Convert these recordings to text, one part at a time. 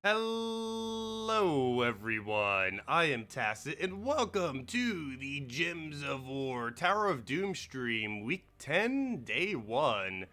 Hello everyone, I am Tacet, and welcome to the Gems of War Tower of Doom stream, week 10, day 1.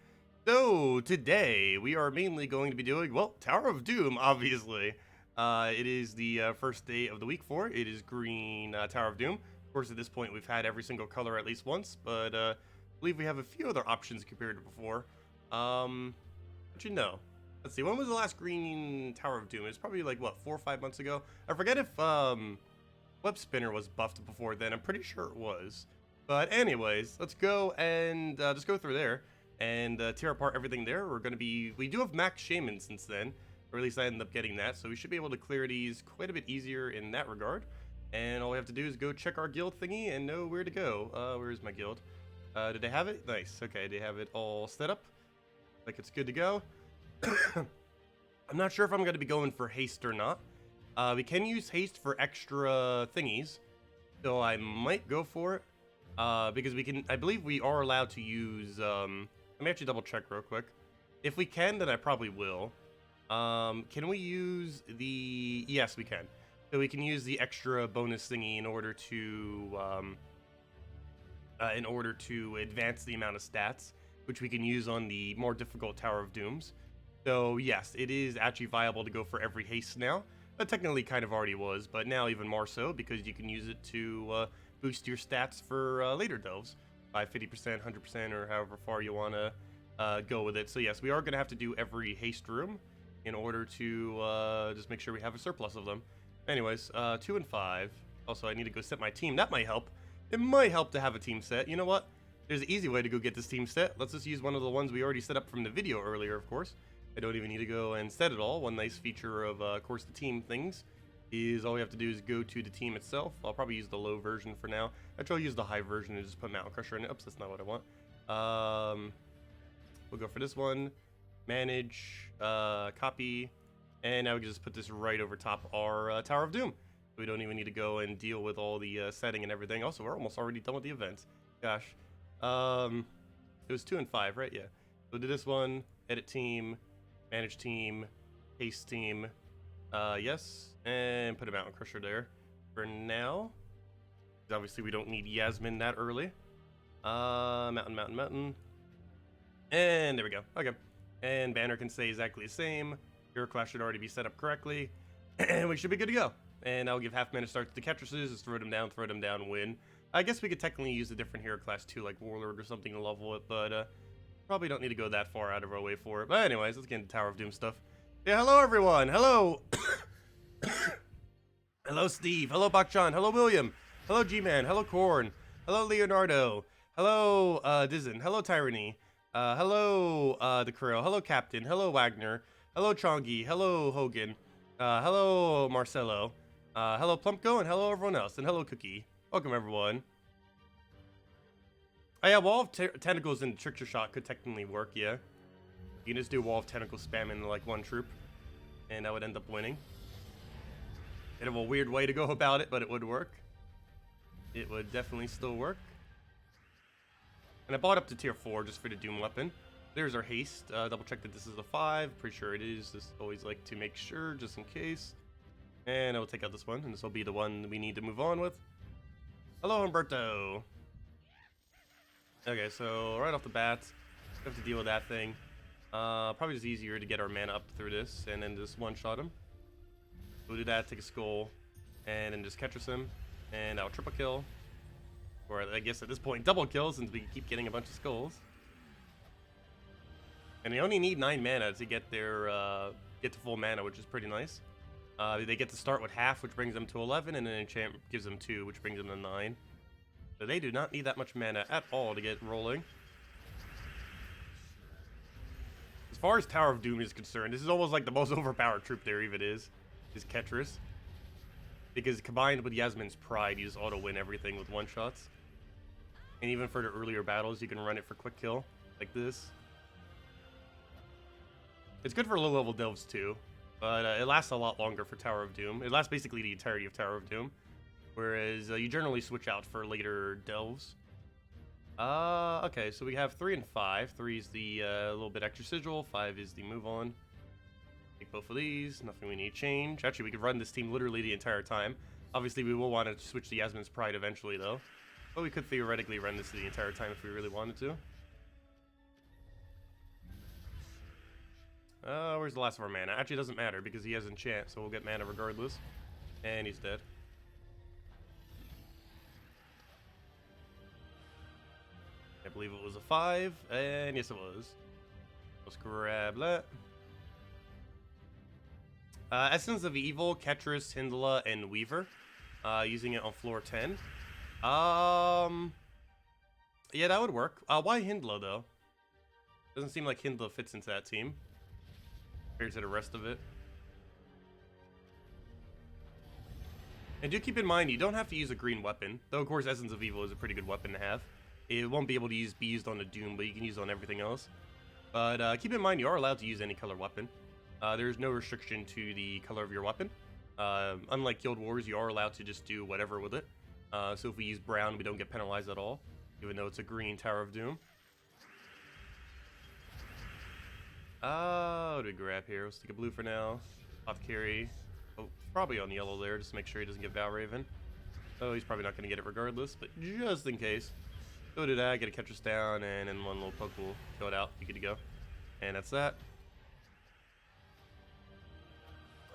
So, today, we are mainly going to be doing, well, Tower of Doom, obviously. It is the first day of the week for it. It is green Tower of Doom. Of course, at this point, we've had every single color at least once, but I believe we have a few other options compared to before. But you know. Let's see, when was the last green Tower of Doom? It's probably like, what, 4 or 5 months ago? I forget if Web Spinner was buffed before then. I'm pretty sure it was. But anyways, let's go and just go through there and tear apart everything there. We do have Max Shaman since then, or at least I ended up getting that, so we should be able to clear these quite a bit easier in that regard. And all we have to do is go check our guild thingy and know where to go. Where is my guild? Did they have it? Nice. Okay, they have it all set up. Like it's good to go. I'm not sure if I'm going to be going for haste or not. We can use haste for extra thingies, so I might go for it. Because I believe we are allowed to use, let me actually double check real quick. If we can, then I probably will. Can we use yes, we can. So we can use the extra bonus thingy in order to advance the amount of stats, which we can use on the more difficult Tower of Dooms. So yes, it is actually viable to go for every haste now. That technically kind of already was, but now even more so because you can use it to boost your stats for later delves by 50%, 100%, or however far you want to go with it. So yes, we are going to have to do every haste room in order to just make sure we have a surplus of them. Anyways, 2 and 5. Also, I need to go set my team. That might help. It might help to have a team set. You know what? There's an easy way to go get this team set. Let's just use one of the ones we already set up from the video earlier, of course. I don't even need to go and set it all. One nice feature of course, the team things is all we have to do is go to the team itself. I'll probably use the low version for now. Actually, I'll use the high version and just put Mountain Crusher in it. Oops, that's not what I want. We'll go for this one. Manage, copy, and now we can just put this right over top our Tower of Doom. We don't even need to go and deal with all the setting and everything. Also, we're almost already done with the event. Gosh. It was 2 and 5, right? Yeah. So do this one, edit team, manage team, haste team, yes, and put a Mountain Crusher there for now. Obviously, we don't need Yasmin that early. Mountain. And there we go. Okay. And banner can stay exactly the same. Hero class should already be set up correctly. And we should be good to go. And I'll give half mana starts to Ketruses, just throw them down, win. I guess we could technically use a different hero class too, like Warlord or something to level it, but probably don't need to go that far out of our way for it. But anyways, let's get into Tower of Doom stuff. Yeah, hello everyone. Hello. Hello Steve. Hello Bakchan. Hello William. Hello G-Man. Hello Korn. Hello Leonardo. Hello Dizen. Hello Tyranny. Hello the Krill. Hello Captain. Hello Wagner. Hello Chongi. Hello Hogan. Hello Marcelo. Hello Plumpko, and hello everyone else. And hello Cookie. Welcome everyone. Oh yeah, Wall of Tentacles and Trickster Shot could technically work, yeah. You can just do Wall of Tentacles spam in like one troop, and I would end up winning. Kind of a weird way to go about it, but it would work. It would definitely still work. And I bought up to tier 4 just for the Doom weapon. There's our haste. Double check that this is a 5. Pretty sure it is. Just always like to make sure, just in case. And I will take out this one, and this will be the one we need to move on with. Hello, Humberto. Okay, so right off the bat, we have to deal with that thing. Probably just easier to get our mana up through this, and then just one-shot him. We'll do that, take a skull, and then just Ketruss him, and I'll triple kill. Or I guess at this point, double kill, since we keep getting a bunch of skulls. And they only need 9 mana to get to full mana, which is pretty nice. They get to start with half, which brings them to 11, and then enchant gives them 2, which brings them to 9. So they do not need that much mana at all to get rolling. As far as Tower of Doom is concerned, this is almost like the most overpowered troop there even is Ketruss. Because combined with Yasmin's Pride, you just auto-win everything with one-shots. And even for the earlier battles, you can run it for quick kill, like this. It's good for low-level delves too, but it lasts a lot longer for Tower of Doom. It lasts basically the entirety of Tower of Doom. Whereas you generally switch out for later delves. Okay, so we have 3 and 5. 3 is the little bit extra sigil. 5 is the move on. Take both of these. Nothing we need to change. Actually, we could run this team literally the entire time. Obviously, we will want to switch to Yasmin's Pride eventually, though. But we could theoretically run this the entire time if we really wanted to. Where's the last of our mana? Actually, it doesn't matter because he has enchant, so we'll get mana regardless. And he's dead. I believe it was a 5, and yes it was. Let's grab that. Essence of Evil, Ketris, Hyndla, and Weaver. Using it on floor 10. Yeah, that would work. Why Hyndla, though? Doesn't seem like Hyndla fits into that team compared to the rest of it. And do keep in mind, you don't have to use a green weapon. Though, of course, Essence of Evil is a pretty good weapon to have. It won't be able to be used on the Doom, but you can use it on everything else. But keep in mind, you are allowed to use any color weapon. There's no restriction to the color of your weapon. Unlike Guild Wars, you are allowed to just do whatever with it. So if we use brown, we don't get penalized at all, even though it's a green Tower of Doom. What do we grab here? Let's take a blue for now. Apothecary. Oh, probably on yellow there, just to make sure he doesn't get Valraven. Oh, he's probably not going to get it regardless, but just in case. Go to that, get a Ketris down, and then one little poke will kill it out. Be good to go. And that's that.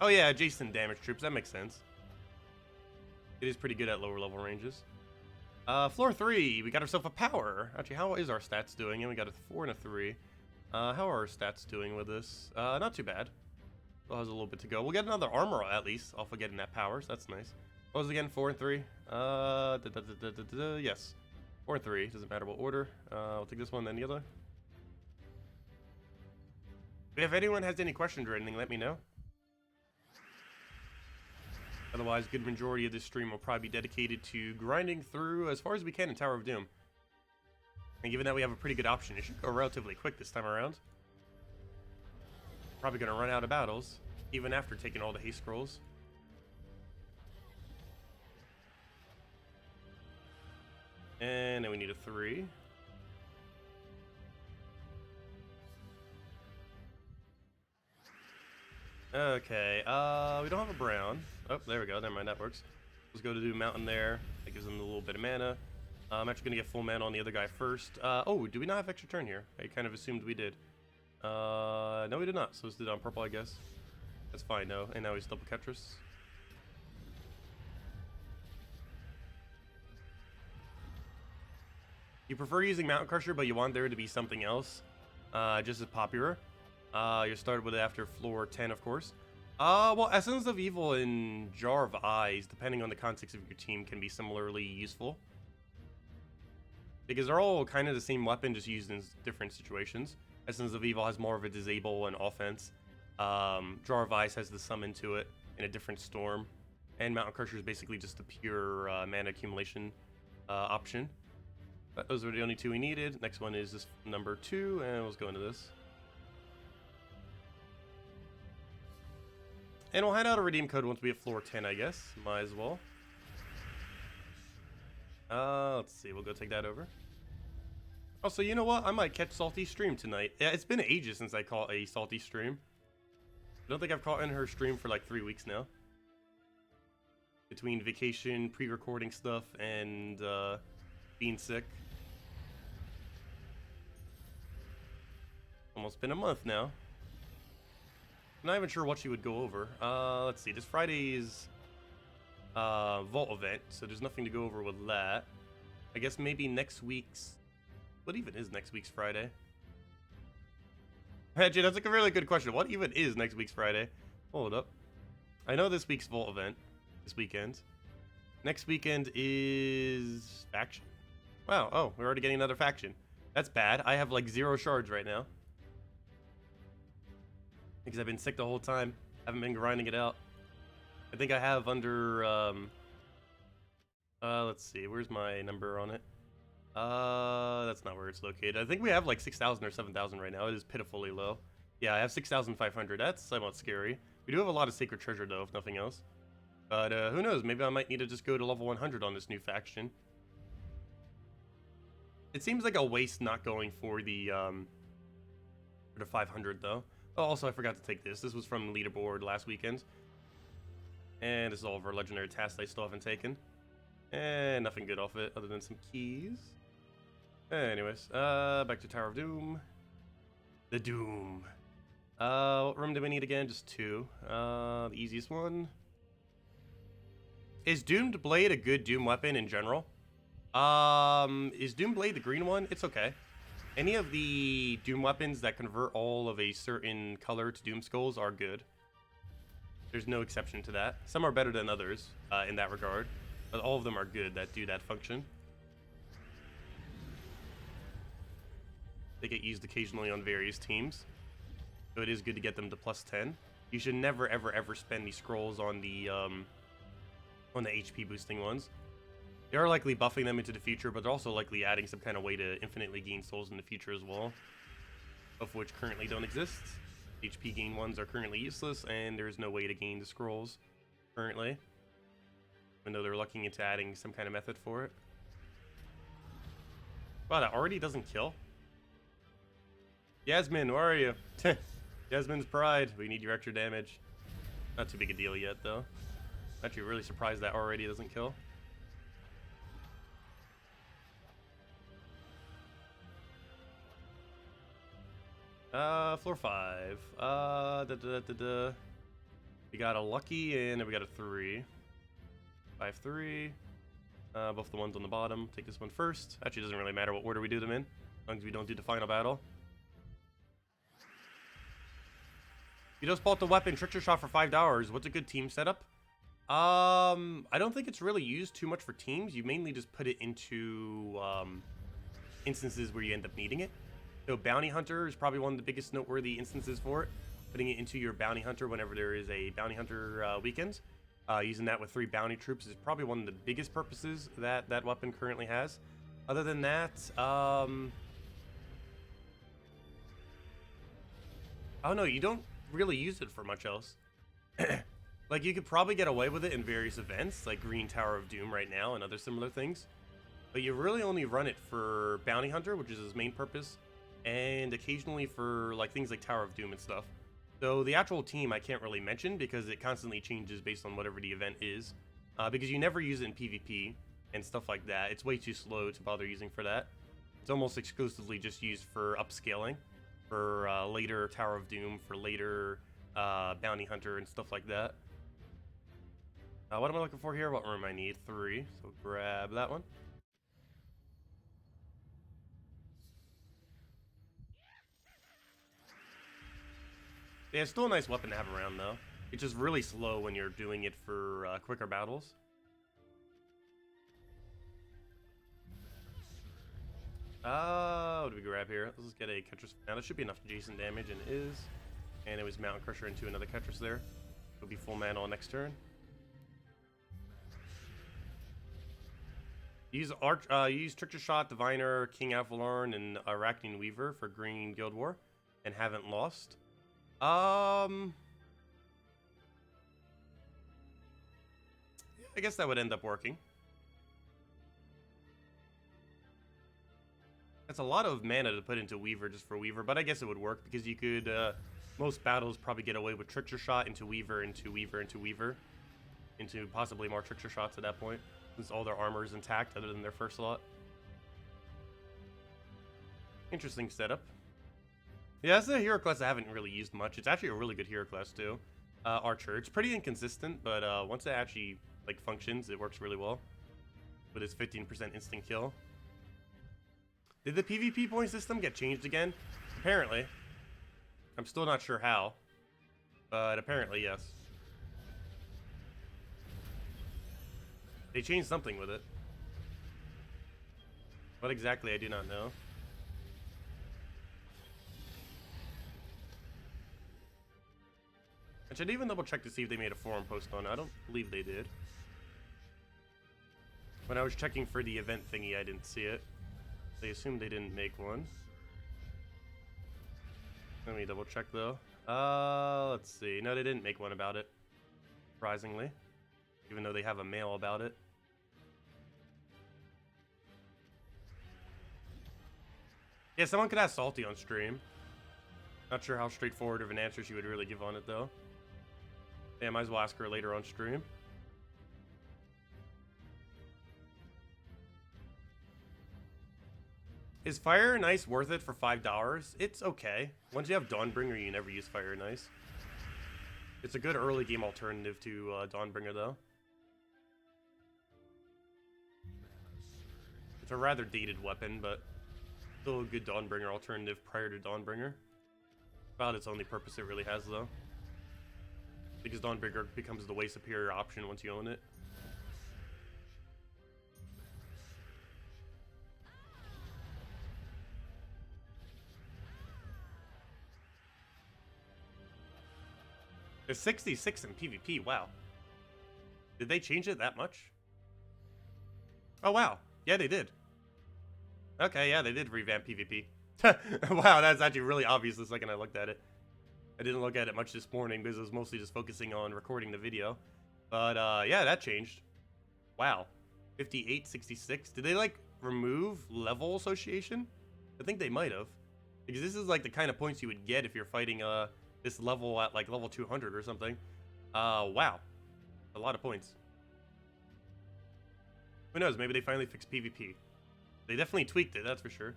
Oh yeah, adjacent damage troops. That makes sense. It is pretty good at lower level ranges. Floor 3, we got ourselves a power. Actually, how is our stats doing? And we got a 4 and a 3. How are our stats doing with this? Not too bad. Still has a little bit to go. We'll get another armor at least off of getting that power, so that's nice. What was it again? 4 and 3? Yes. 4 and 3. Doesn't matter what order. I'll take this one, then the other. If anyone has any questions or anything, let me know. Otherwise, good majority of this stream will probably be dedicated to grinding through as far as we can in Tower of Doom. And given that we have a pretty good option, it should go relatively quick this time around. Probably going to run out of battles, even after taking all the haste scrolls. And then we need a 3. Okay, we don't have a brown. Oh, there we go. Never mind, that works. Let's go to do mountain there. That gives him a little bit of mana. I'm actually going to get full mana on the other guy first. Oh, do we not have extra turn here? I kind of assumed we did. No, we did not. So let's do it on purple, I guess. That's fine, though. And now he's double Ketris. You prefer using Mountain Crusher, but you want there to be something else, just as popular. You're started with it after floor 10, of course. Well, Essence of Evil and Jar of Eyes, depending on the context of your team, can be similarly useful. Because they're all kind of the same weapon, just used in different situations. Essence of Evil has more of a disable and offense. Jar of Eyes has the summon to it in a different storm. And Mountain Crusher is basically just a pure mana accumulation option. But those were the only 2 we needed. Next one is this number 2, and let's go into this. And we'll hand out a redeem code once we hit floor 10, I guess. Might as well. Let's see. We'll go take that over. Also, you know what? I might catch Salty stream tonight. Yeah, it's been ages since I caught a Salty stream. I don't think I've caught in her stream for like 3 weeks now. Between vacation, pre-recording stuff, and being sick. Almost been a month now. I'm not even sure what she would go over. Let's see. This Friday is Vault event, so there's nothing to go over with that. I guess maybe next week's... What even is next week's Friday? Actually, that's like a really good question. What even is next week's Friday? Hold up. I know this week's Vault event. This weekend. Next weekend is... Faction? Wow. Oh, we're already getting another faction. That's bad. I have like 0 shards right now. Because I've been sick the whole time. Haven't been grinding it out. I think I have under, let's see, where's my number on it? That's not where it's located. I think we have like 6,000 or 7,000 right now. It is pitifully low. Yeah, I have 6,500. That's somewhat scary. We do have a lot of sacred treasure though, if nothing else. But, who knows? Maybe I might need to just go to level 100 on this new faction. It seems like a waste not going for the 500 though. Oh, also, I forgot to take this. This was from leaderboard last weekend. And this is all of our legendary tasks I still haven't taken. And nothing good off it other than some keys. Anyways, back to Tower of Doom. The Doom. What room do we need again? Just 2. The easiest one. Is Doomed Blade a good Doom weapon in general? Is Doom Blade the green one? It's okay. Any of the Doom weapons that convert all of a certain color to Doom Skulls are good. There's no exception to that. Some are better than others in that regard, but all of them are good that do that function. They get used occasionally on various teams, so it is good to get them to +10. You should never, ever, ever spend these scrolls on the HP boosting ones. They are likely buffing them into the future, but they're also likely adding some kind of way to infinitely gain souls in the future as well, of which currently don't exist. HP gain ones are currently useless, and there is no way to gain the scrolls currently, even though they're looking into adding some kind of method for it. Wow, that already doesn't kill? Yasmin, where are you? Yasmin's pride. We need your extra damage. Not too big a deal yet, though. Actually really surprised that already doesn't kill. Floor 5. We got a lucky and we got a 3. 5-3. Both the ones on the bottom. Take this one first. Actually, doesn't really matter what order we do them in, as long as we don't do the final battle. You just bought the weapon Trickster Shot for $5. What's a good team setup? I don't think it's really used too much for teams. You mainly just put it into instances where you end up needing it. So Bounty Hunter is probably one of the biggest noteworthy instances for it. Putting it into your Bounty Hunter whenever there is a Bounty Hunter weekend. Using that with 3 bounty troops is probably one of the biggest purposes that that weapon currently has. Other than that, I don't know, you don't really use it for much else. Like, you could probably get away with it in various events, like Green Tower of Doom right now and other similar things. But you really only run it for Bounty Hunter, which is his main purpose, and occasionally for like things like Tower of Doom and stuff. So the actual team I can't really mention because it constantly changes based on whatever the event is. Because you never use it in PvP and stuff like that. It's way too slow to bother using for that. It's almost exclusively just used for upscaling, for later Tower of Doom, for later Bounty Hunter and stuff like that. What am I looking for here? What room I need? 3. So grab that one. Yeah, it's still a nice weapon to have around, though. It's just really slow when you're doing it for quicker battles. What do we grab here? Let's just get a Ketris. Now, that should be enough Jason damage, and it is. And it was Mountain Crusher into another Ketris there. It'll be full mana on next turn. Use Trickster Shot, Diviner, King Avalarn, and Arachnian Weaver for Green Guild War, and haven't lost. I guess that would end up working. That's a lot of mana to put into Weaver just for Weaver, but I guess it would work because you could, most battles probably get away with Trickster Shot into Weaver, into Weaver, into Weaver, into possibly more Trickster Shots at that point, since all their armor is intact other than their first slot. Interesting setup. Yeah, that's a hero class I haven't really used much. It's actually a really good hero class too. Archer. It's pretty inconsistent, but once it actually like functions, it works really well. With its 15% instant kill. Did the PvP point system get changed again? Apparently. I'm still not sure how, but apparently yes. They changed something with it. What exactly, I do not know. I should even double check to see if they made a forum post on it. I don't believe they did. When I was checking for the event thingy, I didn't see it. They assumed they didn't make one. Let me double check though. Let's see. No, they didn't make one about it. Surprisingly. Even though they have a mail about it. Yeah, someone could ask Salty on stream. Not sure how straightforward of an answer she would really give on it, though. Yeah, I might as well ask her later on stream. Is Fire and Ice worth it for $5? It's okay. Once you have Dawnbringer, you never use Fire and Ice. It's a good early game alternative to Dawnbringer, though. It's a rather dated weapon, but still a good Dawnbringer alternative prior to Dawnbringer. About its only purpose it really has, though. Because Dawnbringer becomes the way superior option once you own it. There's 66 in PvP, wow. Did they change it that much? Oh, wow. Yeah, they did. Okay, yeah, they did revamp PvP. Wow, that's actually really obvious the second I looked at it. I didn't look at it much this morning because I was mostly just focusing on recording the video. But, yeah, that changed. Wow. 58, 66. Did they, like, remove level association? I think they might have. Because this is, like, the kind of points you would get if you're fighting, this level at, like, level 200 or something. Wow. A lot of points. Who knows? Maybe they finally fixed PvP. They definitely tweaked it, that's for sure.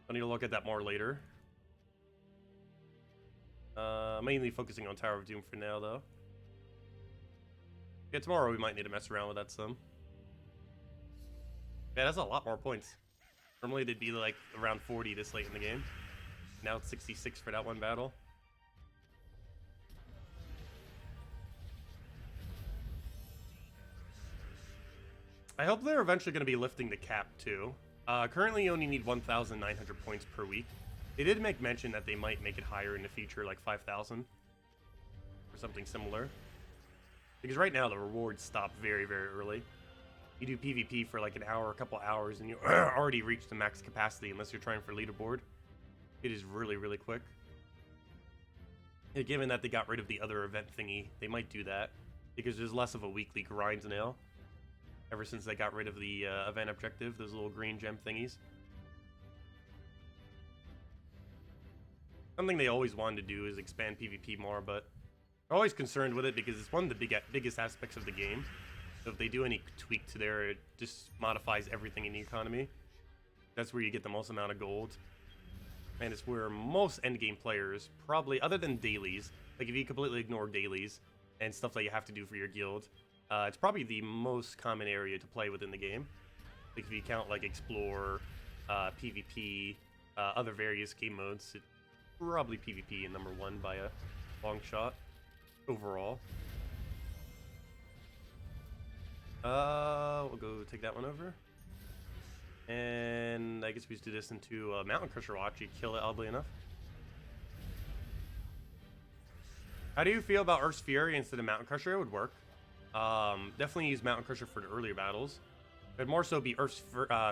I need to look at that more later. Mainly focusing on Tower of Doom for now, though. Yeah, tomorrow we might need to mess around with that some. Yeah, that's a lot more points. Normally they'd be like around 40 this late in the game. Now it's 66 for that one battle. I hope they're eventually going to be lifting the cap too. Currently you only need 1,900 points per week. They did make mention that they might make it higher in the future, like 5,000 or something similar. Because right now the rewards stop very, very early. You do PvP for like an hour, a couple hours, and you already reach the max capacity unless you're trying for leaderboard. It is really, really quick. And given that they got rid of the other event thingy, they might do that. Because there's less of a weekly grind now. Ever since they got rid of the event objective, those little green gem thingies. Something they always wanted to do is expand PvP more, but I'm always concerned with it because it's one of the biggest aspects of the game. So if they do any tweak to there, it just modifies everything in the economy. That's where you get the most amount of gold. And it's where most endgame players, probably, other than dailies, like if you completely ignore dailies and stuff that you have to do for your guild, it's probably the most common area to play within the game. Like if you count like Explore, PvP, other various game modes, it's probably PvP in #1 by a long shot overall. We'll go take that one over. And I guess we just do this into Mountain Crusher. Will actually kill it, oddly enough. How do you feel about Earth's Fury instead of Mountain Crusher? It would work. Definitely use Mountain Crusher for the earlier battles. It'd more so be Earth's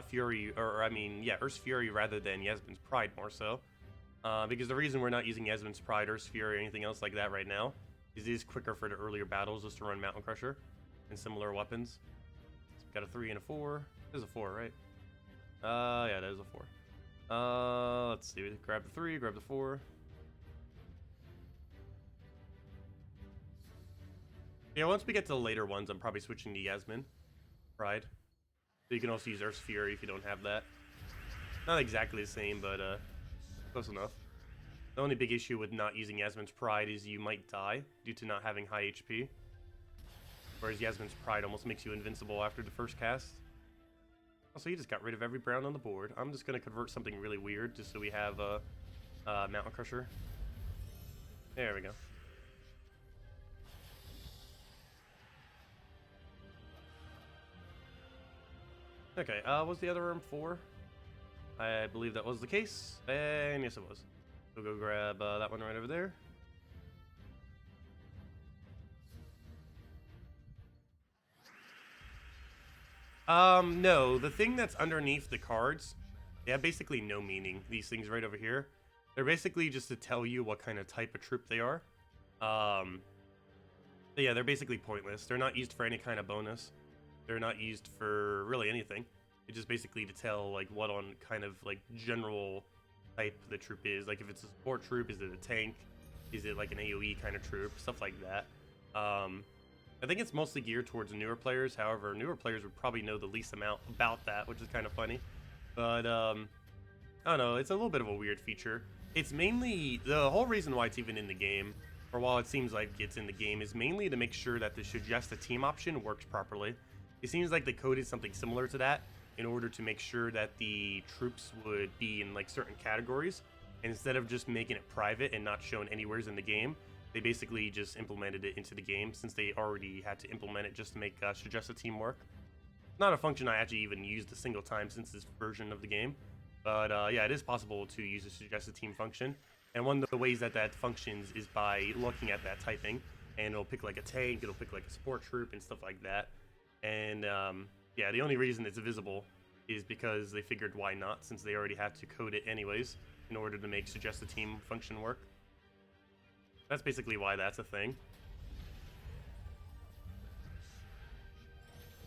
Fury, or I mean, yeah, Earth's Fury rather than Yasmin's Pride more so. Because the reason we're not using Yasmin's Pride, Earth's Fury, or anything else like that right now is it is quicker for the earlier battles just to run Mountain Crusher and similar weapons. So we've got a 3 and a 4. There's a 4, right? Yeah, that is a 4. Let's see. Grab the 3, grab the 4. Yeah, once we get to the later ones, I'm probably switching to Yasmin Pride. So you can also use Earth's Fury if you don't have that. Not exactly the same, but close enough. The only big issue with not using Yasmin's Pride is you might die due to not having high HP. Whereas Yasmin's Pride almost makes you invincible after the first cast. Also, you just got rid of every brown on the board. I'm just going to convert something really weird just so we have a Mountain Crusher. There we go. Okay, was the other room 4? I believe that was the case, and yes it was. We'll go grab that one right over there. No, the thing that's underneath the cards, they have basically no meaning. These things right over here, they're basically just to tell you what kind of type of troop they are. Yeah, they're basically pointless. They're not used for any kind of bonus. They're not used for really anything. It's just basically to tell like what on kind of like general type the troop is. Like if it's a support troop, is it a tank? Is it like an AoE kind of troop? Stuff like that. I think it's mostly geared towards newer players. However, newer players would probably know the least amount about that, which is kind of funny. But I don't know, it's a little bit of a weird feature. It's mainly, the whole reason why it's even in the game, or while it seems like it's in the game, is mainly to make sure that the suggest a team option works properly. It seems like they coded something similar to that in order to make sure that the troops would be in like certain categories. And instead of just making it private and not shown anywheres in the game, they basically just implemented it into the game since they already had to implement it just to make suggest a team work. Not a function I actually even used a single time since this version of the game. But yeah, it is possible to use a suggest a team function. And one of the ways that that functions is by looking at that typing. And it'll pick like a tank, it'll pick like a support troop and stuff like that. And yeah, the only reason it's visible is because they figured why not, since they already had to code it anyways in order to make suggest a team function work. That's basically why that's a thing.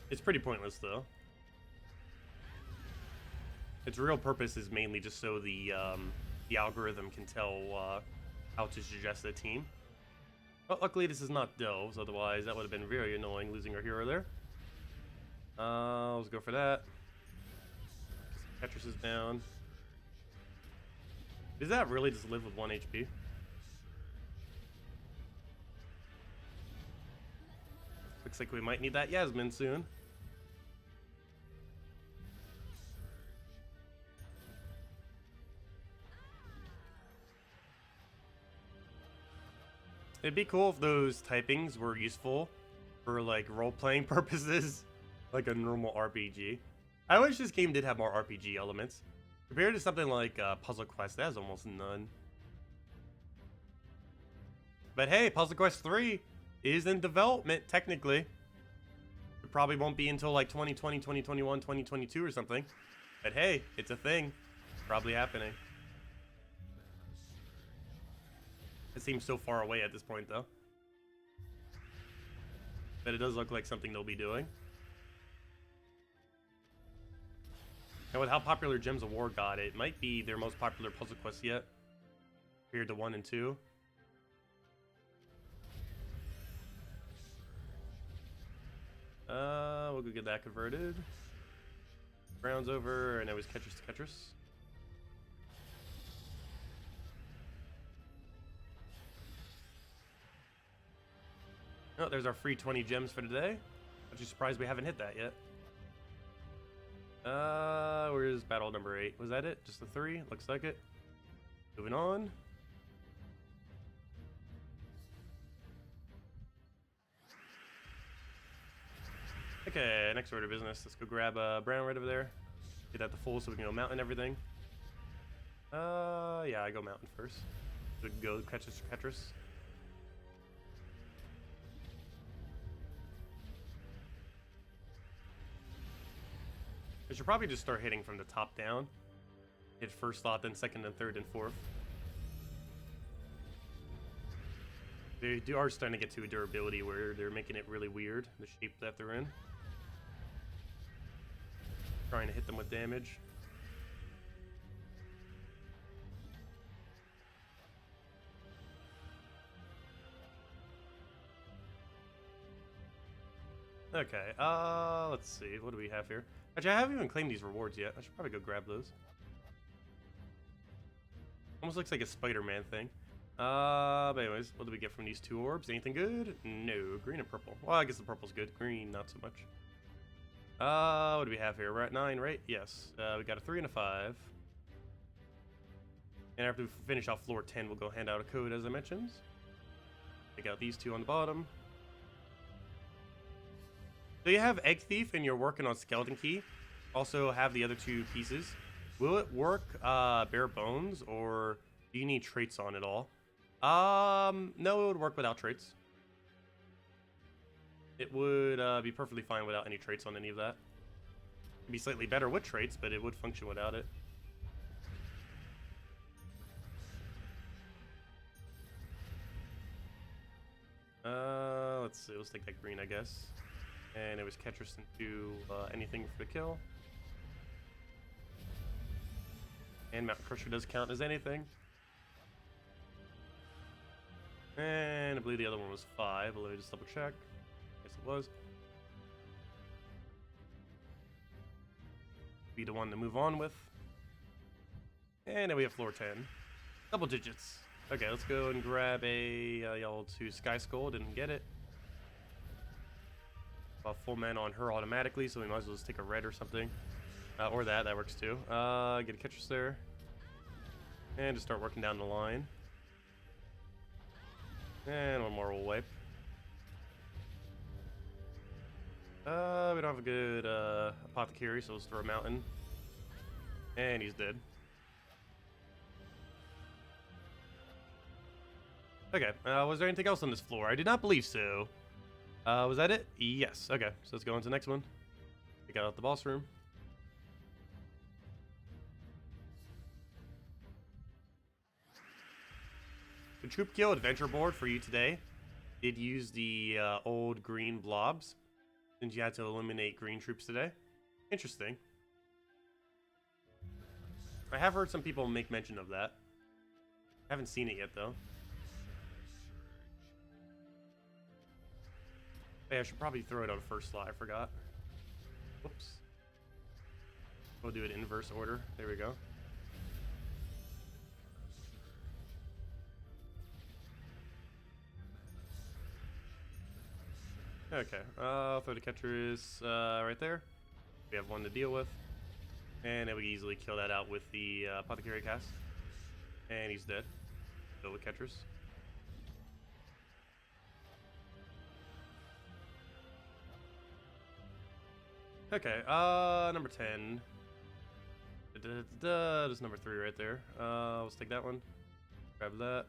It's pretty pointless though. Its real purpose is mainly just so the algorithm can tell how to suggest a team. But luckily this is not Delves, otherwise that would have been very annoying losing our hero there. Let's go for that. Tetris is down. Does that really just live with 1 HP? Looks like we might need that Yasmin soon. It'd be cool if those typings were useful for like role-playing purposes, like a normal RPG. I wish this game did have more RPG elements. Compared to something like Puzzle Quest, that has almost none. But hey, Puzzle Quest 3 is in development, technically. It probably won't be until like 2020, 2021, 2022 or something. But hey, it's a thing. Probably happening. It seems so far away at this point, though. But it does look like something they'll be doing. And with how popular Gems of War got, it might be their most popular puzzle quest yet, compared to 1 and 2. We'll go get that converted. Rounds over, and it was Ketris to Ketris. Oh, there's our free 20 gems for today. I'm just surprised we haven't hit that yet. Where's battle number 8? Was that it? Just the 3? Looks like it. Moving on. Okay, next order of business. Let's go grab Brown right over there. Get that to full so we can go mountain everything. Yeah, I go mountain first. So we can go Ketris. I should probably just start hitting from the top down. Hit first slot, then second and third and fourth. They are starting to get to a durability where they're making it really weird, the shape that they're in. Trying to hit them with damage. Okay, let's see, what do we have here? Actually, I haven't even claimed these rewards yet. I should probably go grab those. Almost looks like a Spider-Man thing. But anyways, what do we get from these 2 orbs? Anything good? No, green and purple. Well, I guess the purple's good. Green, not so much. What do we have here? We're at 9, right? Yes. We got a 3 and a 5. And after we finish off floor 10, we'll go hand out a code, as I mentioned. Take out these 2 on the bottom. So you have Egg Thief and you're working on Skeleton Key. Also have the other 2 pieces. Will it work bare bones, or do you need traits on it all? No, it would work without traits. It would be perfectly fine without any traits on any of that. It'd be slightly better with traits, but it would function without it. Let's see, let's take that green, I guess. And it was Ketris into anything for the kill. And Mountain Crusher does count as anything. And I believe the other one was 5, but let me just double check. Yes, it was. Be the one to move on with. And then we have floor 10. Double digits. Okay, let's go and grab a y'all to Sky Skull. Didn't get it. Full mana on her automatically, so we might as well just take a red or something. Or that works too. Get a Catchers there. And just start working down the line. And one more will wipe. We don't have a good Apothecary, so let's throw a Mountain. And he's dead. Okay, was there anything else on this floor? I did not believe so. Was that it? Yes. Okay, so let's go on to the next one. We got out the boss room. The Troop Kill adventure board for you today did use the old green blobs, since you had to eliminate green troops today. Interesting. I have heard some people make mention of that. I haven't seen it yet, though. Hey, I should probably throw it on first slot. I forgot. Whoops. We'll do it in inverse order. There we go. Okay, I'll throw the Catchers right there. We have one to deal with. And then we can easily kill that out with the Apothecary cast. And he's dead. Kill with Catchers. Okay, number 10. There's number 3 right there. Let's take that one. Grab that.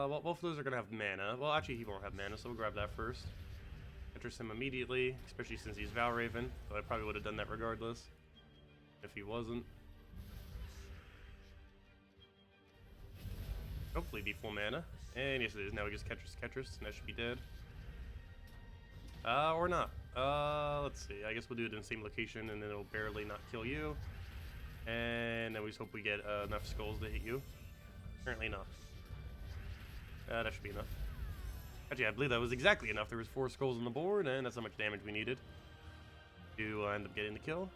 Well, both of those are gonna have mana. Well, actually, he won't have mana, so we'll grab that first. Interest him immediately, especially since he's Valraven. So I probably would have done that regardless if he wasn't. Hopefully be full mana. And yes, it is. Now he gets Catchers, and that should be dead. Or not. Let's see. I guess we'll do it in the same location, and then it'll barely not kill you. And then we just hope we get enough skulls to hit you. Apparently not. That should be enough. Actually, I believe that was exactly enough. There was 4 skulls on the board, and that's how much damage we needed to end up getting the kill.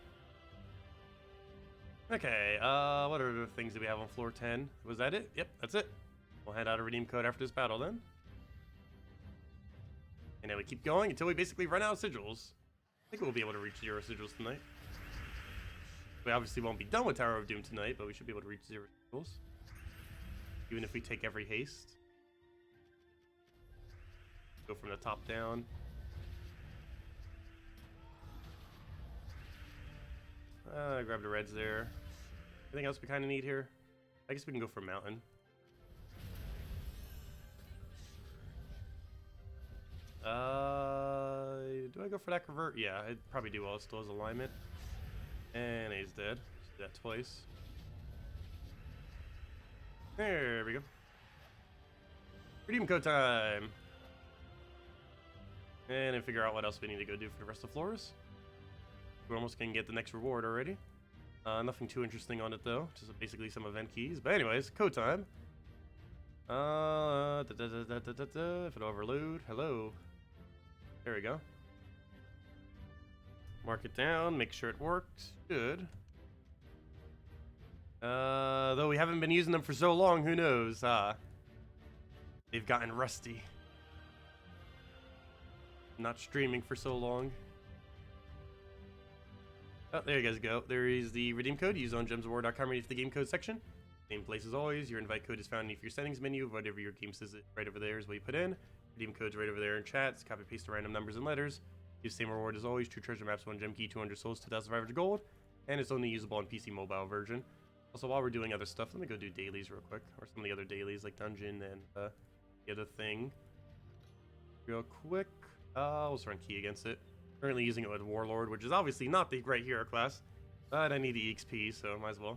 Okay, what other things do we have on floor 10? Was that it? Yep, that's it. We'll hand out a redeem code after this battle then. And then we keep going until we basically run out of sigils. I think we'll be able to reach 0 sigils tonight. We obviously won't be done with Tower of Doom tonight, but we should be able to reach 0 sigils. Even if we take every haste. Go from the top down. Grab the reds there. Anything else we kind of need here? I guess we can go for Mountain. Do I go for that convert? Yeah, I probably do. Well, it still has alignment. And he's dead. Let's do that twice. There we go. Redeem code time. And then figure out what else we need to go do for the rest of the floors. We're almost gonna get the next reward already. Nothing too interesting on it though, just basically some event keys. But anyways, code time. If it'll overload, hello. There we go. Mark it down, make sure it works. Good. Though we haven't been using them for so long, who knows? They've gotten rusty. Not streaming for so long. Oh, there you guys go. There is the redeem code. Use on gemsofwar.com ready for the game code section. Same place as always. Your invite code is found in your settings menu. Whatever your game says, right over there is what you put in. Redeem code's right over there in chat. Just copy paste the random numbers and letters. Use the same reward as always. 2 treasure maps, 1 gem key, 200 souls, 2,500 gold. And it's only usable on PC mobile version. Also, while we're doing other stuff, let me go do dailies real quick. Or some of the other dailies like dungeon and the other thing. Real quick. We'll run key against it. Currently using it with Warlord, which is obviously not the great hero class. But I need the EXP, so might as well.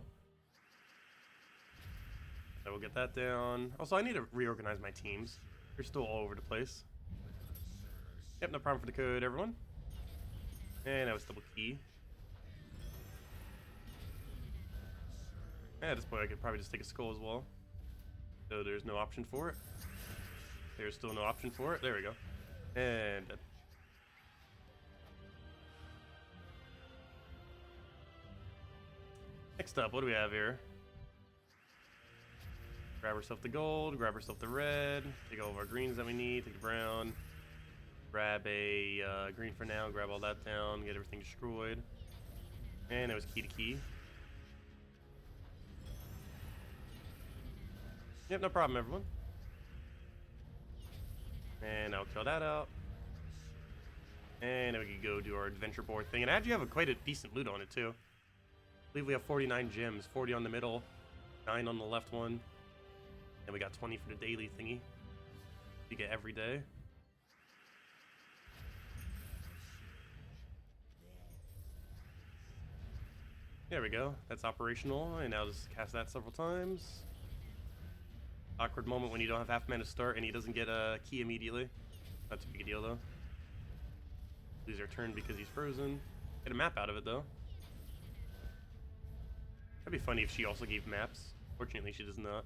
I will get that down. Also, I need to reorganize my teams. They're still all over the place. Yep, no problem for the code, everyone. And that was double key. At this point, I could probably just take a skull as well. So there's no option for it. There's still no option for it. There we go. And dead. Next up, what do we have here? Grab ourselves the gold, grab ourselves the red, take all of our greens that we need, take the brown, grab a green for now, grab all that down, get everything destroyed. And it was key to key. Yep, no problem, everyone. And I'll kill that out. And then we can go do our adventure board thing. And I actually have quite a decent loot on it, too. I believe we have 49 gems, 40 on the middle, 9 on the left one. And we got 20 for the daily thingy. You get every day. There we go. That's operational. And I'll just cast that several times. Awkward moment when you don't have half mana to start and he doesn't get a key immediately. Not too big a deal though. Lose our turn because he's frozen. Get a map out of it though. That'd be funny if she also gave maps. Fortunately, she does not.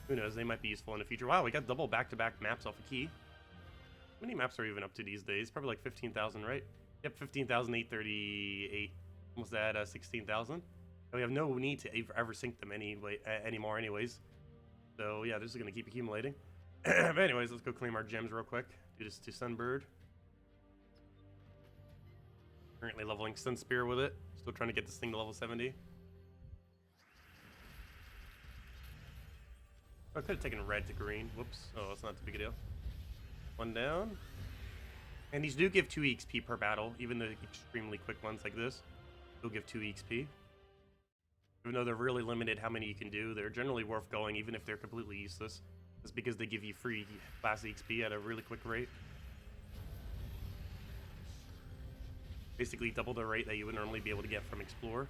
Who knows? They might be useful in the future. Wow, we got double back-to-back maps off a key. How many maps are even up to these days? Probably like 15,000, right? Yep, 15,838. Almost at 16,000. We have no need to ever sync them anymore anyways. So yeah, this is going to keep accumulating. But anyways, let's go claim our gems real quick. Do this to Sunbird. Currently leveling Sun Spear with it. Still trying to get this thing to level 70. I could have taken red to green. Whoops. Oh, that's not too big a deal. One down. And these do give 2 EXP per battle, even the extremely quick ones like this. They'll give 2 EXP. Even though they're really limited how many you can do, they're generally worth going even if they're completely useless. It's because they give you free class EXP at a really quick rate. Basically double the rate that you would normally be able to get from Explore.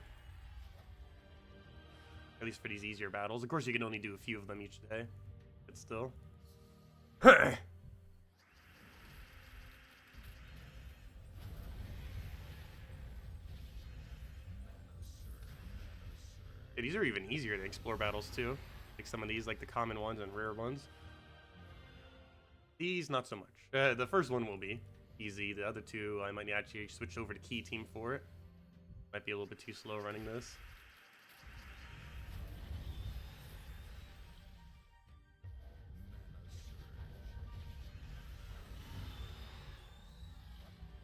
At least for these easier battles. Of course, you can only do a few of them each day, but still. Yeah, these are even easier to explore battles too. Like some of these, like the common ones and rare ones. These, not so much. The first one will be easy. The other two, I might actually switch over to Key Team for it. Might be a little bit too slow running this.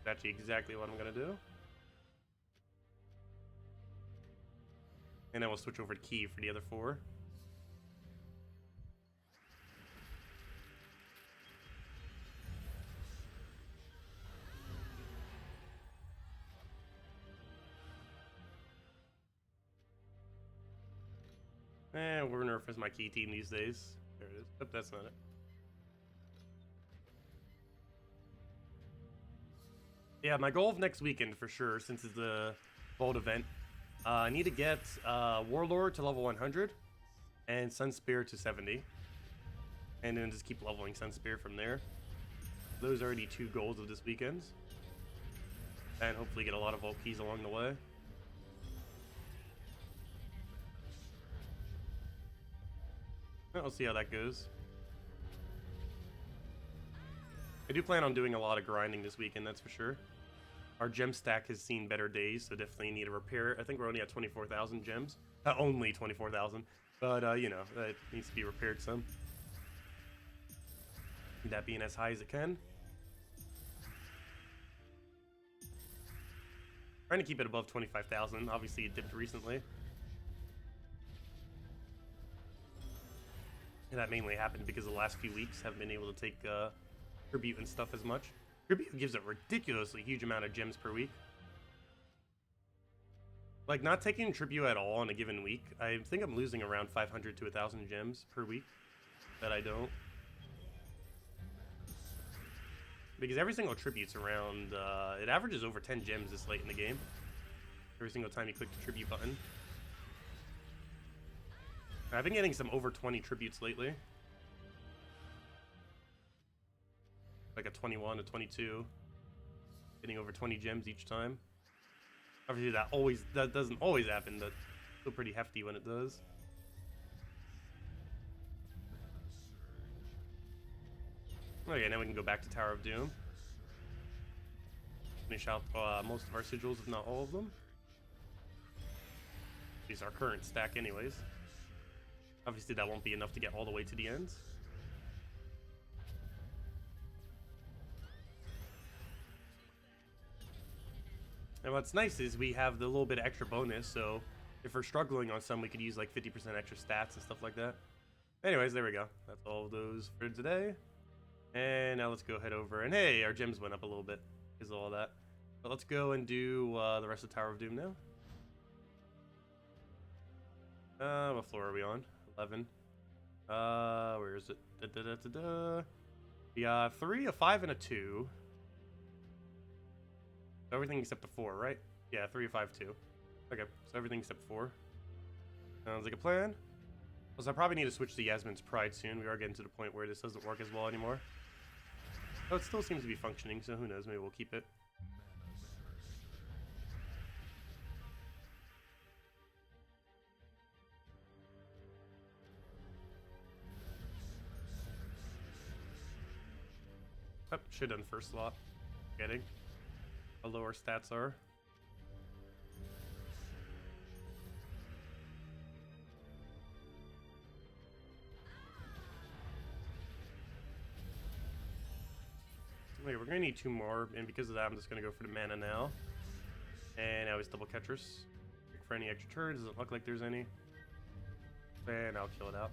That's actually exactly what I'm gonna do. And then we'll switch over to Key for the other 4. And we're nerf as my key team these days. There it is. Oh, that's not it. Yeah, my goal of next weekend for sure, since it's the Bold event, I need to get Warlord to level 100 and Sun Spear to 70. And then just keep leveling Sun Spear from there. Those are the 2 goals of this weekend. And hopefully get a lot of vault keys along the way. We'll see how that goes. I do plan on doing a lot of grinding this weekend, that's for sure. Our gem stack has seen better days, so definitely need to repair it. I think we're only at 24,000 gems. Only 24,000. But, you know, that needs to be repaired some. That being as high as it can. Trying to keep it above 25,000. Obviously, it dipped recently. And that mainly happened because the last few weeks haven't been able to take tribute and stuff as much. Tribute gives a ridiculously huge amount of gems per week. Like, not taking tribute at all in a given week, I think I'm losing around 500 to 1,000 gems per week that I don't. Because every single tribute's around, it averages over 10 gems this late in the game. Every single time you click the tribute button. I've been getting some over 20 tributes lately. like a 21, a 22, getting over 20 gems each time. Obviously, that doesn't always happen, but still pretty hefty when it does. Okay, now we can go back to Tower of Doom. Finish out most of our sigils, if not all of them. These are our current stack anyways. Obviously that won't be enough to get all the way to the ends. And what's nice is we have the little bit of extra bonus, so if we're struggling on some, we could use like 50% extra stats and stuff like that. Anyways, there we go. That's all of those for today. And now let's go head over, and hey, our gems went up a little bit because of all that. But let's go and do the rest of Tower of Doom now. What floor are we on? 11. Where is it? We got 3, a 5, and a 2. Everything except the 4, right? Yeah, 3, 5, 2. Okay, so everything except 4. Sounds like a plan. Also, I probably need to switch to Yasmin's Pride soon. We are getting to the point where this doesn't work as well anymore. Oh, it still seems to be functioning, so who knows? Maybe we'll keep it. Oh, should have done first slot. Getting. How low our stats are. Okay, we're gonna need 2 more, and because of that, I'm just gonna go for the mana now. And now it's double catchers. For any extra turns, doesn't look like there's any. And I'll kill it out.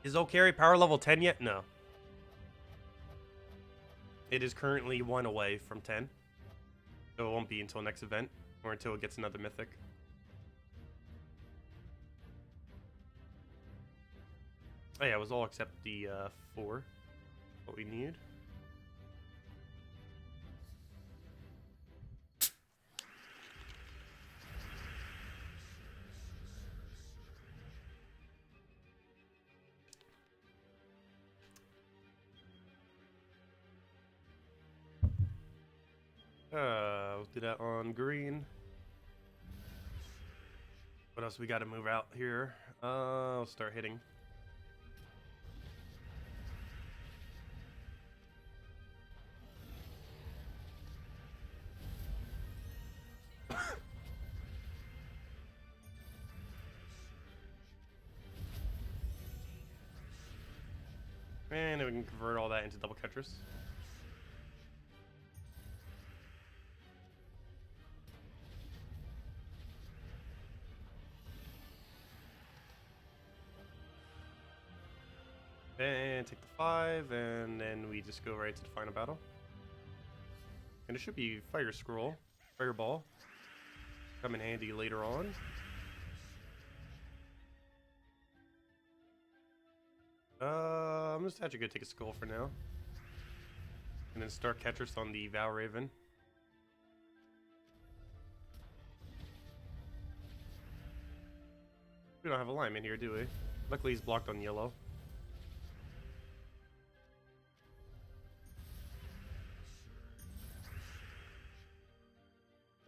Is O'Carry power level 10 yet? No. It is currently 1 away from 10. So it won't be until next event, or until it gets another mythic. Oh yeah, it was all except the 4. What we need. We'll do that on green. What else we got to move out here? I'll start hitting. And then we can convert all that into double catchers. And take the 5, and then we just go right to the final battle. And it should be Fire Scroll, Fireball. Come in handy later on. I'm just actually gonna take a skull for now. And then start catchers on the Val Raven. We don't have a lineman here, do we? Luckily he's blocked on yellow.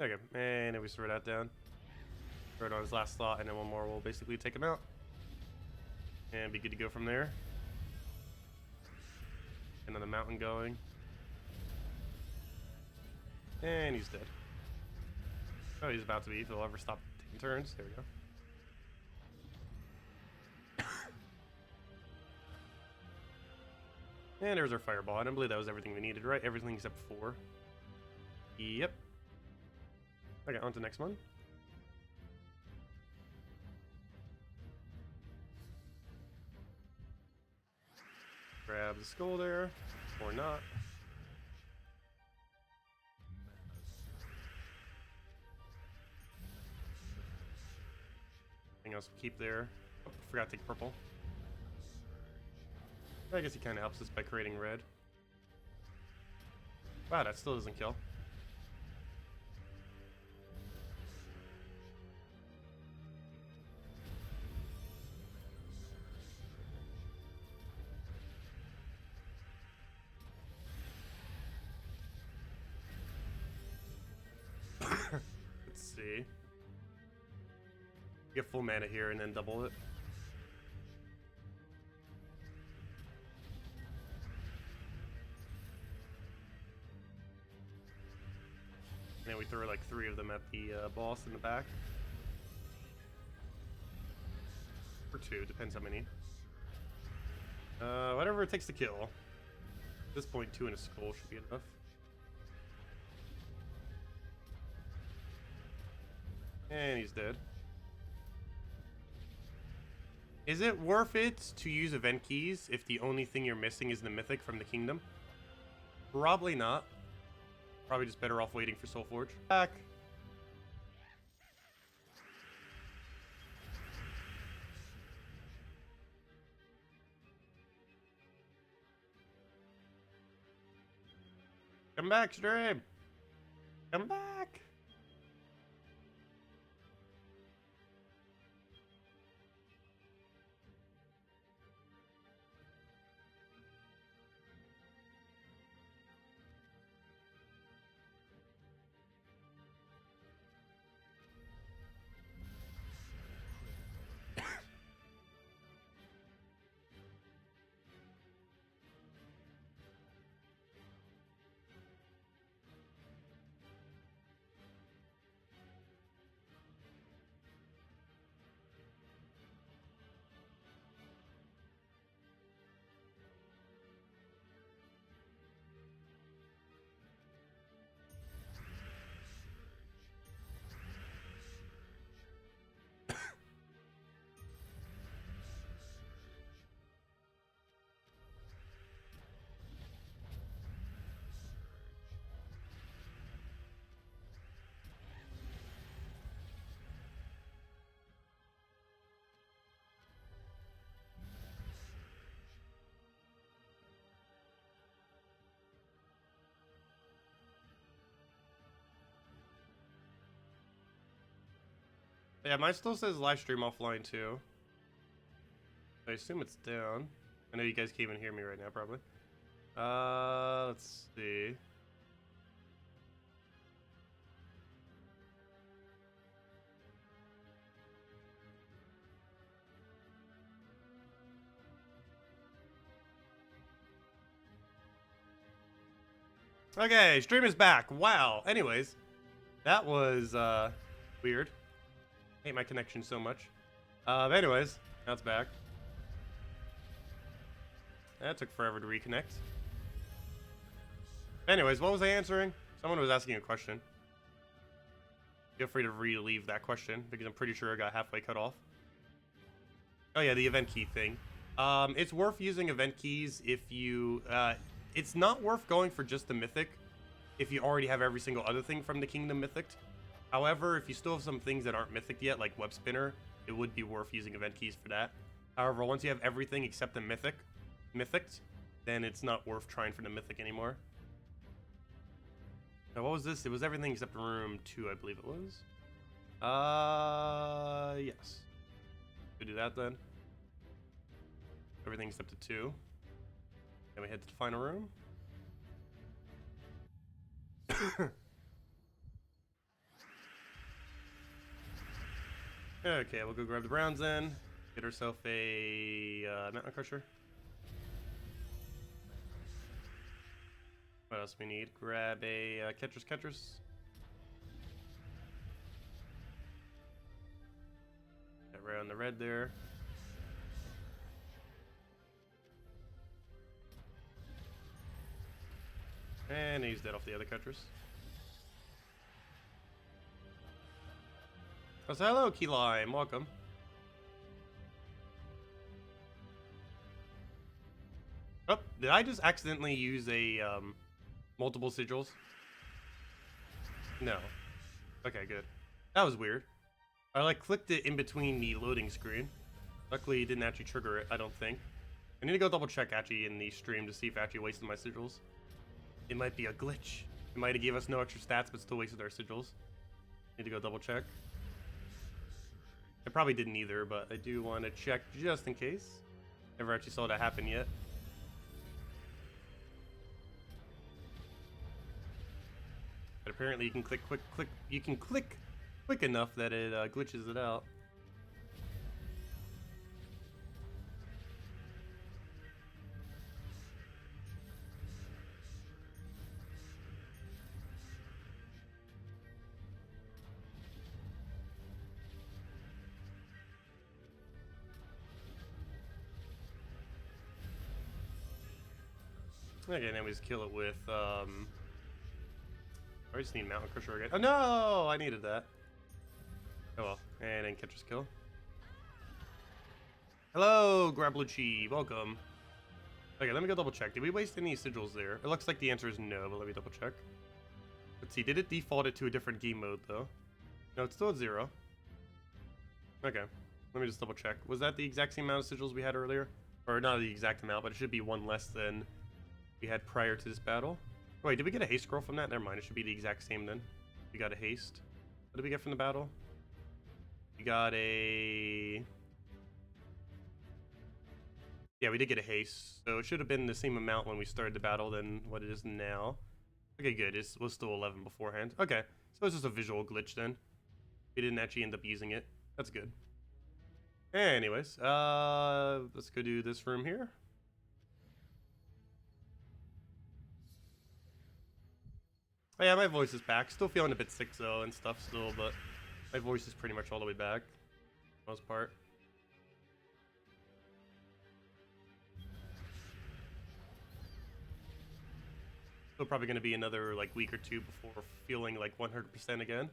Okay, and then we throw that down. Throw it on his last slot, and then 1 more will basically take him out. And be good to go from there. Another mountain going. And he's dead. Oh, he's about to be, if he'll ever stop taking turns. There we go. And there's our fireball. I don't believe that was everything we needed, right? Everything except 4. Yep. Okay, on to the next one. Grab the skull there, or not. Anything else we keep there? Oh, forgot to take purple. I guess he kind of helps us by creating red. Wow, that still doesn't kill. see. Get full mana here and then double it. And then we throw like 3 of them at the boss in the back. Or 2, depends how many. Whatever it takes to kill. At this point, 2 in a skull should be enough. And he's dead. Is it worth it to use event keys if the only thing you're missing is the mythic from the kingdom? Probably not. Probably just better off waiting for Soulforge. Back. Come back, stream. Come back. Yeah, mine still says live stream offline too. I assume it's down. I know you guys can't even hear me right now, probably. Let's see. Okay, stream is back. Wow. Anyways, that was weird. Hate my connection so much. Anyways, now it's back. That took forever to reconnect. Anyways, what was I answering? Someone was asking a question. Feel free to relieve that question because I'm pretty sure I got halfway cut off. Oh yeah, the event key thing. It's worth using event keys if you... it's not worth going for just the mythic if you already have every single other thing from the kingdom mythic. However, if you still have some things that aren't mythic yet, like web spinner, it would be worth using event keys for that. However, once you have everything except the mythic, then it's not worth trying for the mythic anymore. Now, what was this? It was everything except room 2, I believe it was. Yes. We do that then. Everything except the 2. Then we head to the final room. Okay, we'll go grab the browns then. Get ourselves a mountain crusher. What else we need? Grab a catcher's. Get right on the red there. And he's dead off the other catchers. Oh, so hello, Key Lime. Welcome. Oh, did I just accidentally use a multiple sigils? No. Okay, good. That was weird. I like clicked it in between the loading screen. Luckily, it didn't actually trigger it, I don't think. I need to go double check actually in the stream to see if I actually wasted my sigils. It might be a glitch. It might have gave us no extra stats, but still wasted our sigils. Need to go double check. I probably didn't either, but I do want to check just in case. Never actually saw that happen yet. But apparently you can click, you can click quick enough that it glitches it out. Okay, then we just kill it with, I just need Mountain Crusher again. Oh no! I needed that. Oh well. And then catcher's kill. Hello, Grapplucci. Welcome. Okay, let me go double check. Did we waste any sigils there? It looks like the answer is no, but let me double check. Let's see. Did it default it to a different game mode, though? No, it's still at 0. Okay. Let me just double check. Was that the exact same amount of sigils we had earlier? Or not the exact amount, but it should be one less than we had prior to this battle. Oh, wait, did we get a haste scroll from that? Never mind, it should be the exact same then. We got a haste. What did we get from the battle? We got a... Yeah, we did get a haste, so it should have been the same amount when we started the battle than what it is now. Okay, good. It was still 11 beforehand. Okay, so it's just a visual glitch then. We didn't actually end up using it. That's good. Anyways, let's go do this room here. Oh yeah, my voice is back. Still feeling a bit sick though and stuff still, but my voice is pretty much all the way back, for the most part. Still probably going to be another like week or two before feeling like 100% again.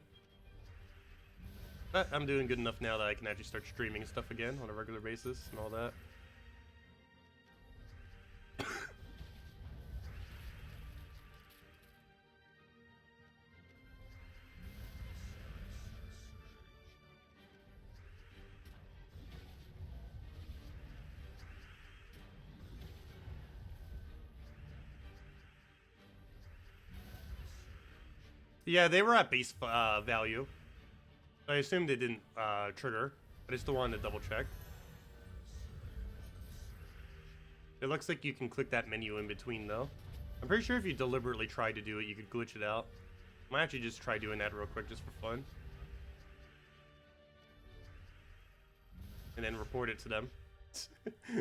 But I'm doing good enough now that I can actually start streaming stuff again on a regular basis and all that. Yeah, they were at base value. I assumed it didn't trigger, but I still wanted to double check. It looks like you can click that menu in between though. I'm pretty sure if you deliberately tried to do it, you could glitch it out. I might actually just try doing that real quick just for fun. And then report it to them.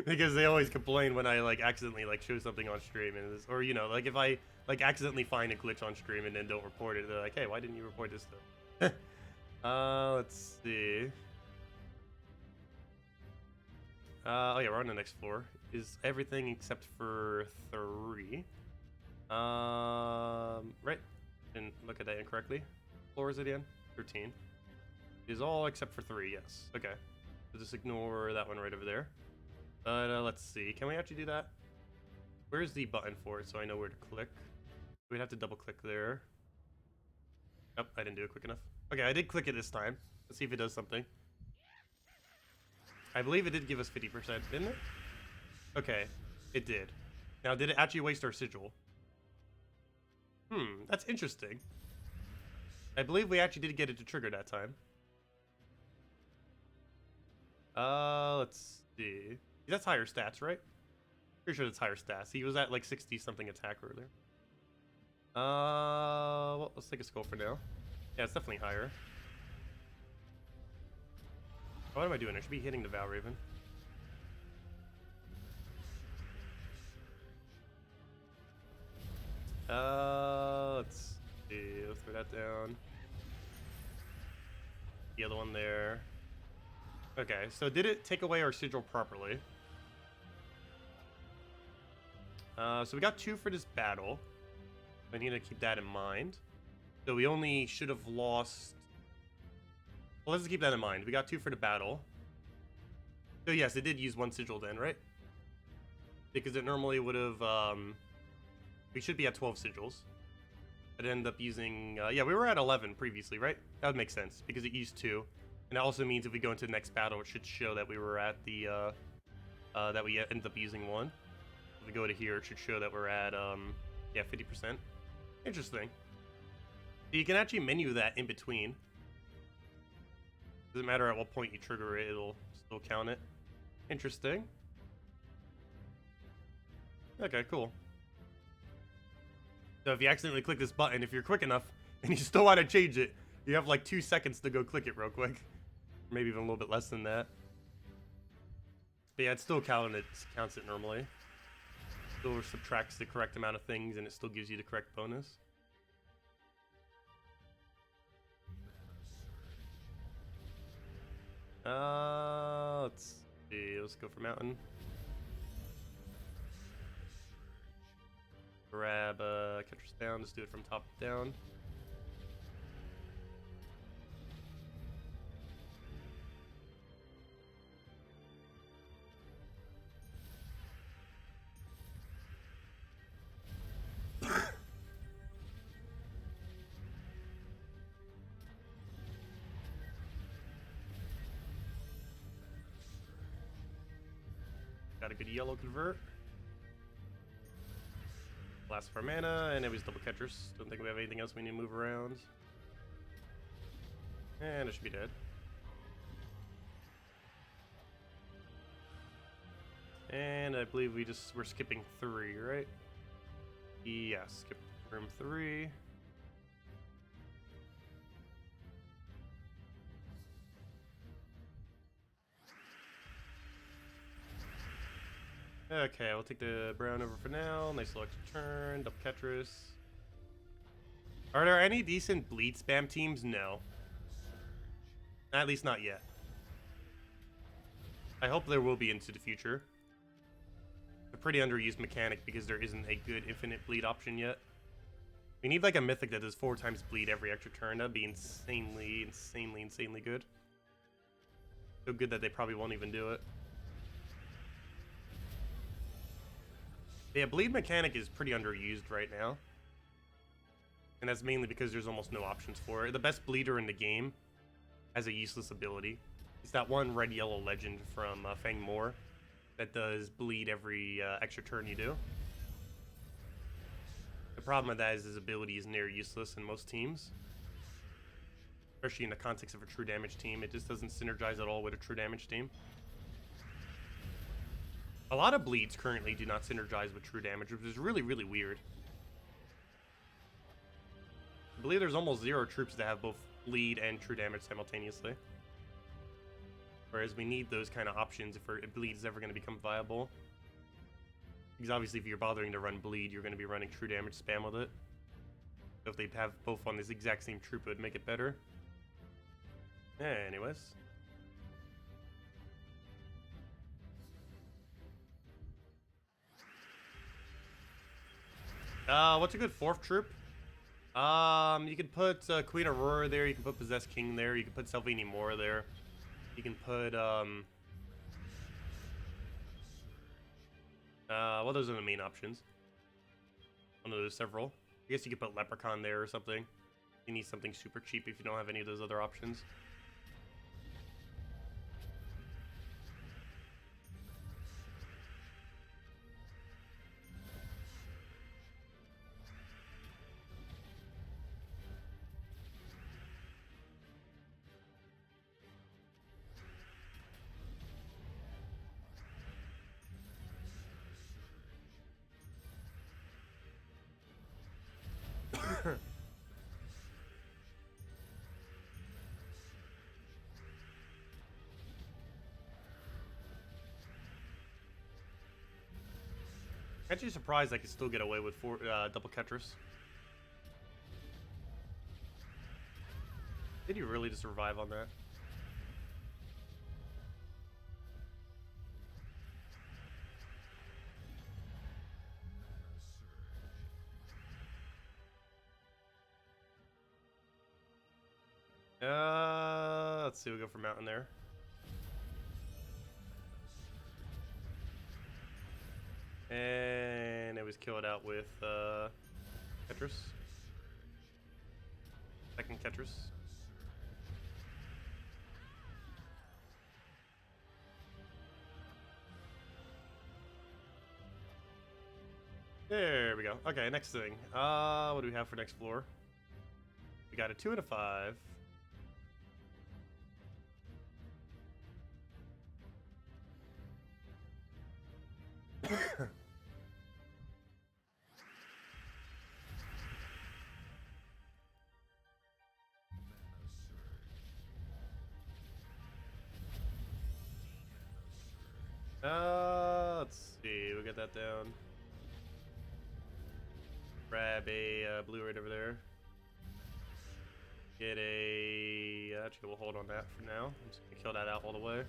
Because they always complain when I like accidentally like show something on stream, and or you know, like if I like accidentally find a glitch on stream and then don't report it, they're like, hey, why didn't you report this stuff? Let's see. Oh yeah, we're on the next floor. Is everything except for 3. Right. Didn't look at that incorrectly. Floor is it again? 13. Is all except for 3, yes. Okay. So just ignore that one right over there. But let's see. Can we actually do that? Where's the button for it so I know where to click? We'd have to double click there. Nope, I didn't do it quick enough. Okay, I did click it this time. Let's see if it does something. I believe it did give us 50%, didn't it? Okay, it did. Now, did it actually waste our sigil? That's interesting. I believe we actually did get it to trigger that time. Let's see. That's higher stats, right? Pretty sure that's higher stats. He was at like 60 something attack earlier. Well, let's take a skull for now. Yeah, it's definitely higher. What am I doing? I should be hitting the Val Raven. Let's see. Let's throw that down. The other one there. Okay, so did it take away our sigil properly? So we got 2 for this battle. I need to keep that in mind. So we only should have lost... Well, let's keep that in mind. We got 2 for the battle. So yes, it did use 1 sigil then, right? Because it normally would have... we should be at 12 sigils. It ended up using... yeah, we were at 11 previously, right? That would make sense, because it used 2. And that also means if we go into the next battle, it should show that we were at the... that we ended up using 1. If we go to here, it should show that we're at, yeah, 50%. Interesting. So you can actually menu that in between. Doesn't matter at what point you trigger it, it'll still count it. Interesting. Okay, cool. So if you accidentally click this button, if you're quick enough and you still want to change it, You have like 2 seconds to go click it real quick. Maybe even a little bit less than that. But yeah, it still counts it normally. Still subtracts the correct amount of things and it still gives you the correct bonus. Let's see. Let's go for mountain. Grab catchers down. Just do it from top down. Got a good yellow convert. Last of our mana, and it was double catchers. Don't think we have anything else we need to move around. And it should be dead. And I believe we're skipping 3, right? Yeah, skip room 3. Okay, we'll take the brown over for now. Nice little extra turn, double catchers. Are there any decent bleed spam teams? No. At least not yet. I hope there will be into the future. A pretty underused mechanic because there isn't a good infinite bleed option yet. We need like a mythic that does 4 times bleed every extra turn. That'd be insanely good. So good that they probably won't even do it. Yeah, bleed mechanic is pretty underused right now. And that's mainly because there's almost no options for it. The best bleeder in the game has a useless ability. It's that one red-yellow legend from Fangowolf that does bleed every extra turn you do. The problem with that is his ability is near useless in most teams. Especially in the context of a true damage team. It just doesn't synergize at all with a true damage team. A lot of bleeds currently do not synergize with true damage, which is really weird. I believe there's almost 0 troops that have both bleed and true damage simultaneously. Whereas we need those kind of options if bleed is ever going to become viable. Because obviously if you're bothering to run bleed, you're going to be running true damage spam with it. So if they have both on this exact same troop, it would make it better. Anyways. What's a good 4th troop? You can put Queen Aurora there, you can put Possessed King there, you can put Salvini Moore there. You can put, well, those are the main options. One of those several. I guess you could put Leprechaun there or something. You need something super cheap if you don't have any of those other options. Actually surprised I could still get away with 4 double catchers. Did you really just survive on that? Let's see, we'll go for mountain there. And it was killed out with Ketris. Second Ketris. There we go. Okay, next thing. What do we have for next floor? We got a 2 and a 5. go get that down. Grab a blue right over there. Get a... actually, we'll hold on that for now. I'm just gonna kill that out all the way.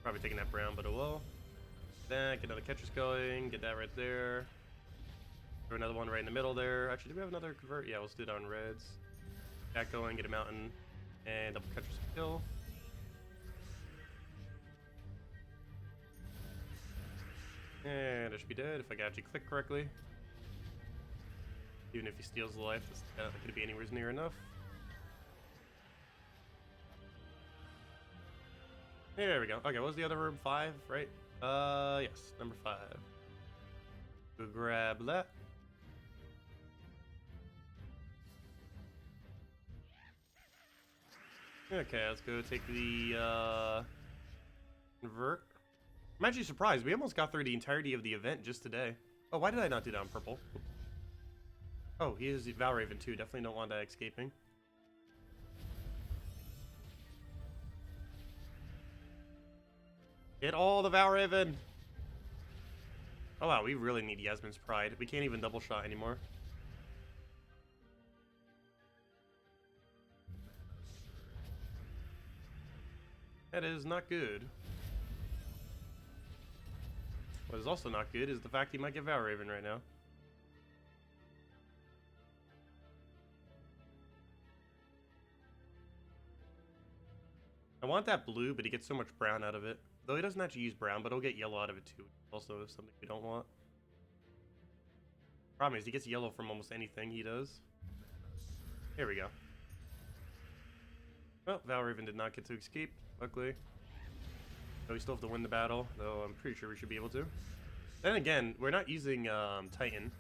Probably taking that brown, but oh well. Then get another catchers going. Get that right there. Throw another one right in the middle there. Actually, do we have another convert? Yeah, let's do it on reds. That going, get a mountain, and double catchers kill. And I should be dead if I got you click correctly. Even if he steals the life, that's not going to be anywhere near enough. There we go. Okay, what was the other room? 5, right? Yes, number 5. Go grab that. Okay, let's go take the convert. I'm actually surprised. We almost got through the entirety of the event just today. Oh, why did I not do that on purple? Oh, he is Valraven too. Definitely don't want that escaping. Hit all the Valraven! Oh wow, we really need Yasmin's Pride. We can't even double shot anymore. That is not good. What is also not good is the fact he might get Valraven right now. I want that blue, but he gets so much brown out of it. Though he doesn't actually use brown, but he'll get yellow out of it too. Also something we don't want. Problem is, he gets yellow from almost anything he does. Here we go. Well, Valraven did not get to escape, luckily. So we still have to win the battle, though I'm pretty sure we should be able to. Then again, we're not using Titan.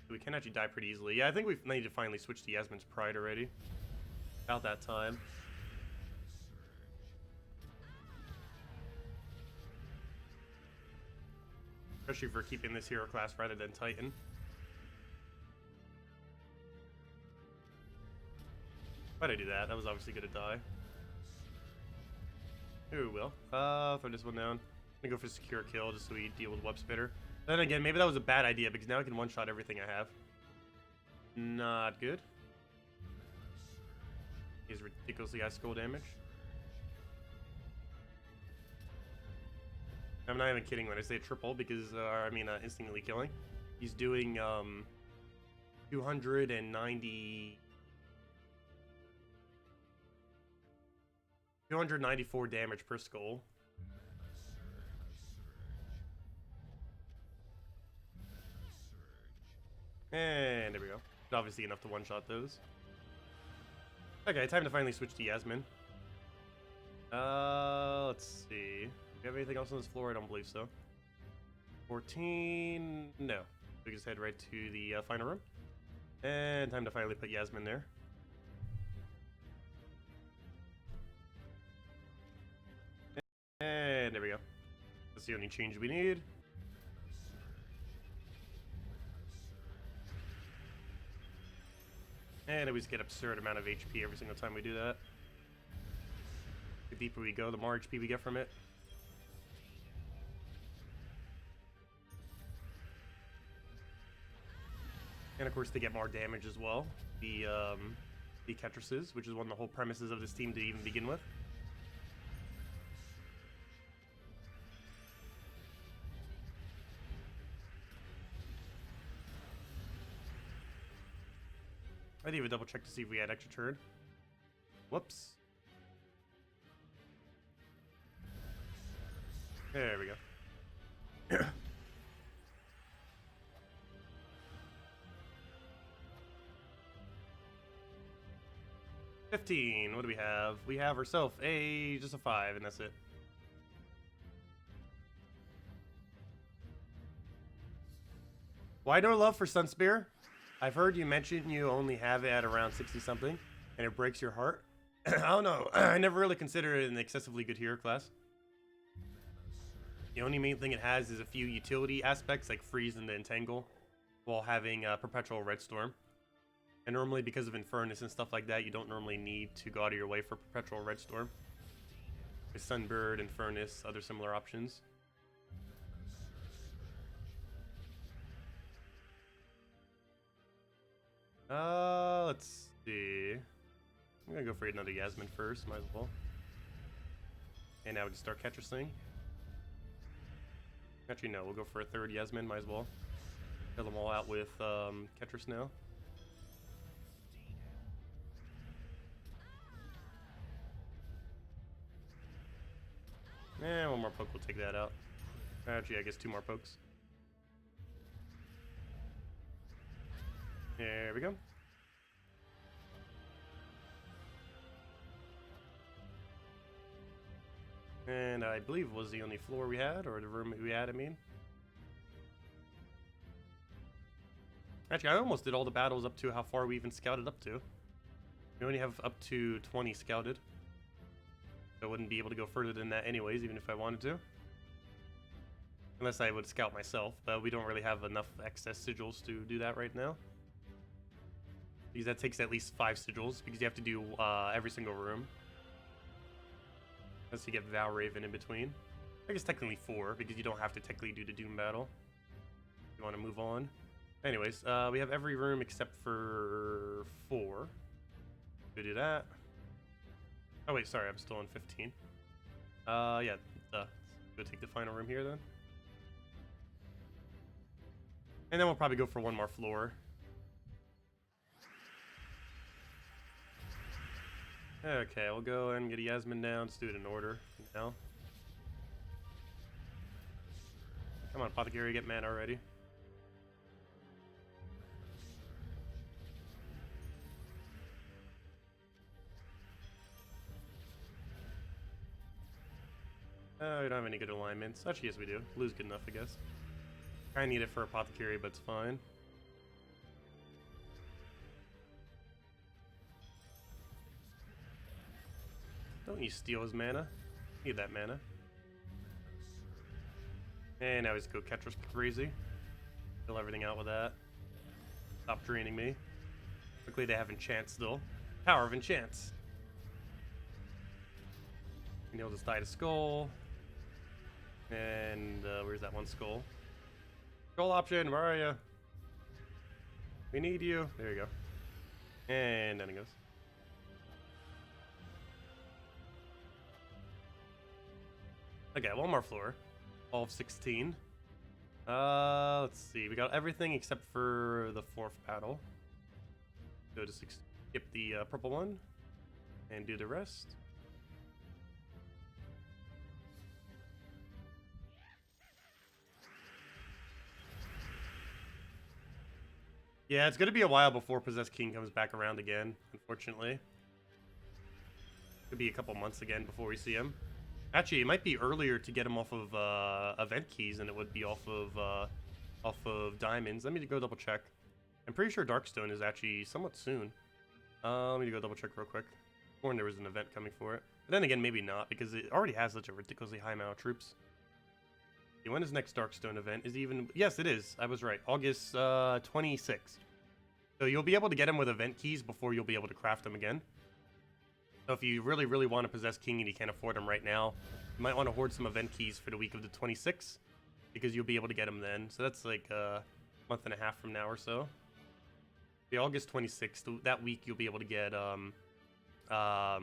So we can actually die pretty easily. Yeah, I think we need to finally switch to Yasmin's Pride already. About that time. Especially for keeping this hero class rather than Titan. Why'd I do that? That was obviously gonna die. Ooh, will. Throw this one down. I'm gonna go for secure kill just so we deal with Web Spitter. Then again, maybe that was a bad idea because now I can one-shot everything I have. Not good. He's ridiculously high skull damage. I'm not even kidding when I say triple because, instantly killing. He's doing 294 damage per skull. And there we go. Obviously enough to one-shot those. Okay, time to finally switch to Yasmin. Let's see. Do we have anything else on this floor? I don't believe so. 14... No. We just head right to the final room. And time to finally put Yasmin there. And there we go. That's the only change we need. And we just get absurd amount of HP every single time we do that. The deeper we go, the more HP we get from it. And of course they get more damage as well. The Ketruses, which is one of the whole premises of this team to even begin with. I didn't even double check to see if we had extra turn. Whoops. There we go. $15. What do we have? We have ourselves just a 5, and that's it. Why no love for Sunspear? I've heard you mention you only have it at around 60 something, and it breaks your heart. I don't know. I never really considered it an excessively good hero class. The only main thing it has is a few utility aspects like freeze and the entangle, while having perpetual red storm. And normally because of Infernus and stuff like that, you don't normally need to go out of your way for perpetual red storm. With Sunbird, Infernus, other similar options. Let's see. I'm gonna go for another Yasmin first, might as well. And now we can start Catcher Sling. Actually, no, we'll go for a third Yasmin, might as well. Kill them all out with Catcher Snail. And one more poke will take that out. Actually, I guess 2 more pokes. There we go. And I believe was the only floor we had, or the room we had, I mean. Actually, I almost did all the battles up to how far we even scouted up to. We only have up to 20 scouted. I wouldn't be able to go further than that anyways, even if I wanted to. Unless I would scout myself, but we don't really have enough excess sigils to do that right now. Because that takes at least 5 sigils, because you have to do every single room. Unless you get Valraven in between. I guess technically 4, because you don't have to technically do the Doom battle. You want to move on. Anyways, we have every room except for 4. Go do that. Oh wait, sorry, I'm still on 15. Yeah, go take the final room here then. And then we'll probably go for one more floor. Okay, we'll go and get a Yasmin down. Let's do it in order now. Come on, Apothecary, get mana already. We don't have any good alignments. Actually, yes we do. Blue's good enough, I guess. I need it for Apothecary, but it's fine. Don't you steal his mana. Need that mana. And now he's go Ketris crazy. Fill everything out with that. Stop draining me. Luckily they have enchant still. Power of enchants. And he'll just die to skull. And where's that one skull? Skull option, where are you? We need you. There you go. And then he goes. Okay, one more floor. All of 16. Let's see. We got everything except for the 4th battle. Go to 6. Skip the purple one. And do the rest. Yeah, it's gonna be a while before Possessed King comes back around again, unfortunately. Could be a couple months again before we see him. Actually, it might be earlier to get him off of event keys than it would be off of diamonds. Let me go double check. I'm pretty sure Darkstone is actually somewhat soon. Let me go double check real quick. Or there was an event coming for it. But then again, maybe not, because it already has such a ridiculously high amount of troops. Okay, when is next Darkstone event? Is he even... Yes, it is. I was right. August 26th. So you'll be able to get him with event keys before you'll be able to craft them again. So if you really, really want to possess King and you can't afford them right now, you might want to hoard some event keys for the week of the 26th, because you'll be able to get them then. So that's like a month and a half from now or so. The August 26th, that week you'll be able to get the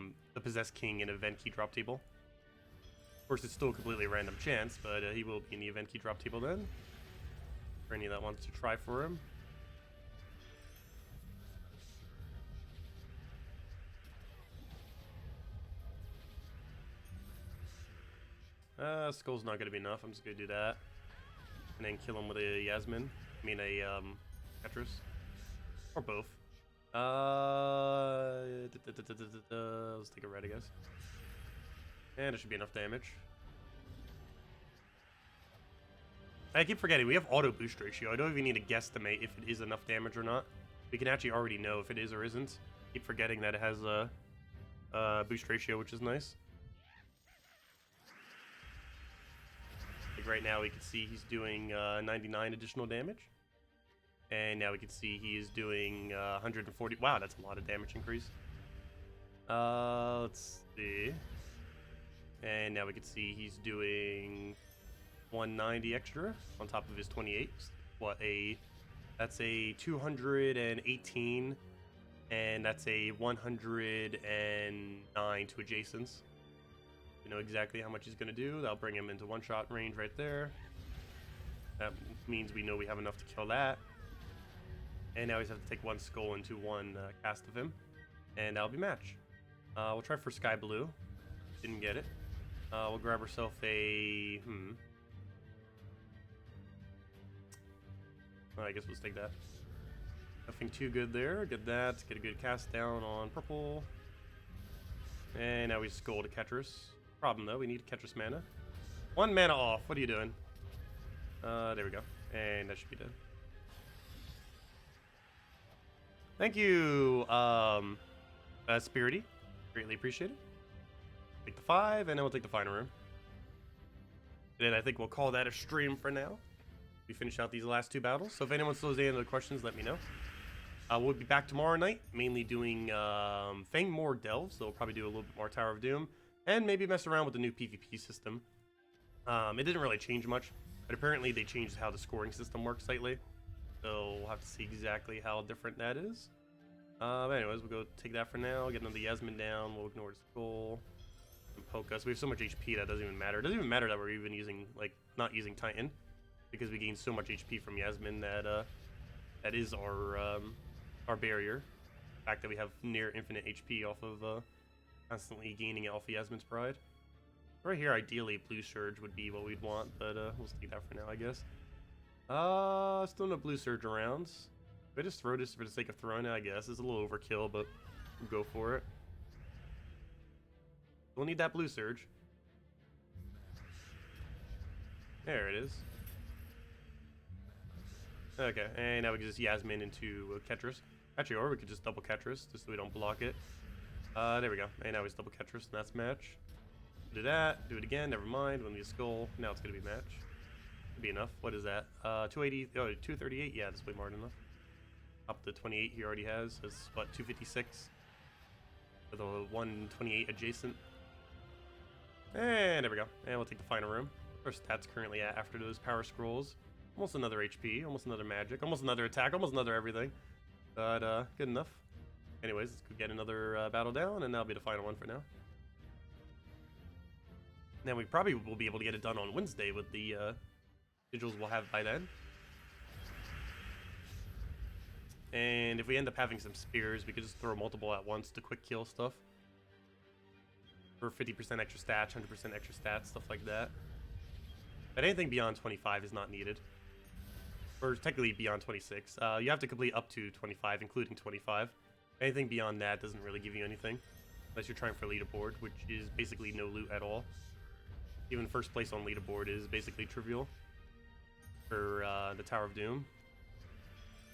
Possessed King in event key drop table. Of course, it's still a completely random chance, but he will be in the event key drop table then. For any that wants to try for him. Skull's not going to be enough. I'm just going to do that. And then kill him with a Yasmin. I mean a Tetris. Or both. Let's take a red, I guess. And it should be enough damage. I keep forgetting, we have auto boost ratio. I don't even need to guesstimate if it is enough damage or not. We can actually already know if it is or isn't. Keep forgetting that it has a boost ratio, which is nice. Like right now we can see he's doing 99 additional damage. And now we can see he is doing 140. Wow, that's a lot of damage increase. Let's see. And now we can see he's doing 190 extra on top of his 28. What, a That's a 218, and that's a 109 to adjacents. You know exactly how much he's going to do. That'll bring him into one-shot range right there. That means we know we have enough to kill that. And now we just have to take one skull into one cast of him. And that'll be match. We'll try for Sky Blue. Didn't get it. We'll grab ourselves a... I guess we'll just take that. Nothing too good there. Get that. Get a good cast down on purple. And now we skull to Ketris. Problem though, we need Ketris mana. 1 mana off. What are you doing? There we go. And that should be dead. Thank you, Spirity. Greatly appreciated. Take the 5, and then we'll take the final room. And then I think we'll call that a stream for now. We finish out these last 2 battles. So if anyone still has any other questions, let me know. We'll be back tomorrow night, mainly doing Fangowolf delves. So we'll probably do a little bit more Tower of Doom, and maybe mess around with the new PvP system. It didn't really change much, but apparently they changed how the scoring system works slightly. So we'll have to see exactly how different that is. But anyways, we'll go take that for now. Get another Yasmin down. We'll ignore the skull and poke us. We have so much HP that doesn't even matter. It doesn't even matter that we're even using, like, not using Titan, because we gain so much HP from Yasmin that that is our barrier. The fact that we have near infinite HP off of constantly gaining off of Yasmin's Pride. Right here, ideally, Blue Surge would be what we'd want, but we'll take that for now, I guess. Still no Blue Surge around. I just throw this for the sake of throwing it, I guess. It's a little overkill, but we'll go for it. We'll need that Blue Surge. There it is. Okay, and now we can just Yasmin into Ketris. Actually, or we could just double Ketris, just so we don't block it. There we go. And now we just double Ketris, and that's match. Do that, do it again, never mind. We'll need a skull. Now it's gonna be match. Should be enough. What is that? 280, oh, 238? Yeah, that's way more than enough. Up to 28 he already has. That's what, 256? With a 128 adjacent. And there we go. And we'll take the final room. Our stats currently at after those power scrolls. Almost another HP, almost another magic, almost another attack, almost another everything. But good enough. Anyways, let's go get another battle down, and that'll be the final one for now. Then we probably will be able to get it done on Wednesday with the sigils we'll have by then. And if we end up having some spears, we could just throw multiple at once to quick kill stuff. For 50% extra stats, 100% extra stats, stuff like that. But anything beyond 25 is not needed. Or technically beyond 26. You have to complete up to 25, including 25. Anything beyond that doesn't really give you anything. Unless you're trying for leaderboard, which is basically no loot at all. Even first place on leaderboard is basically trivial. For the Tower of Doom.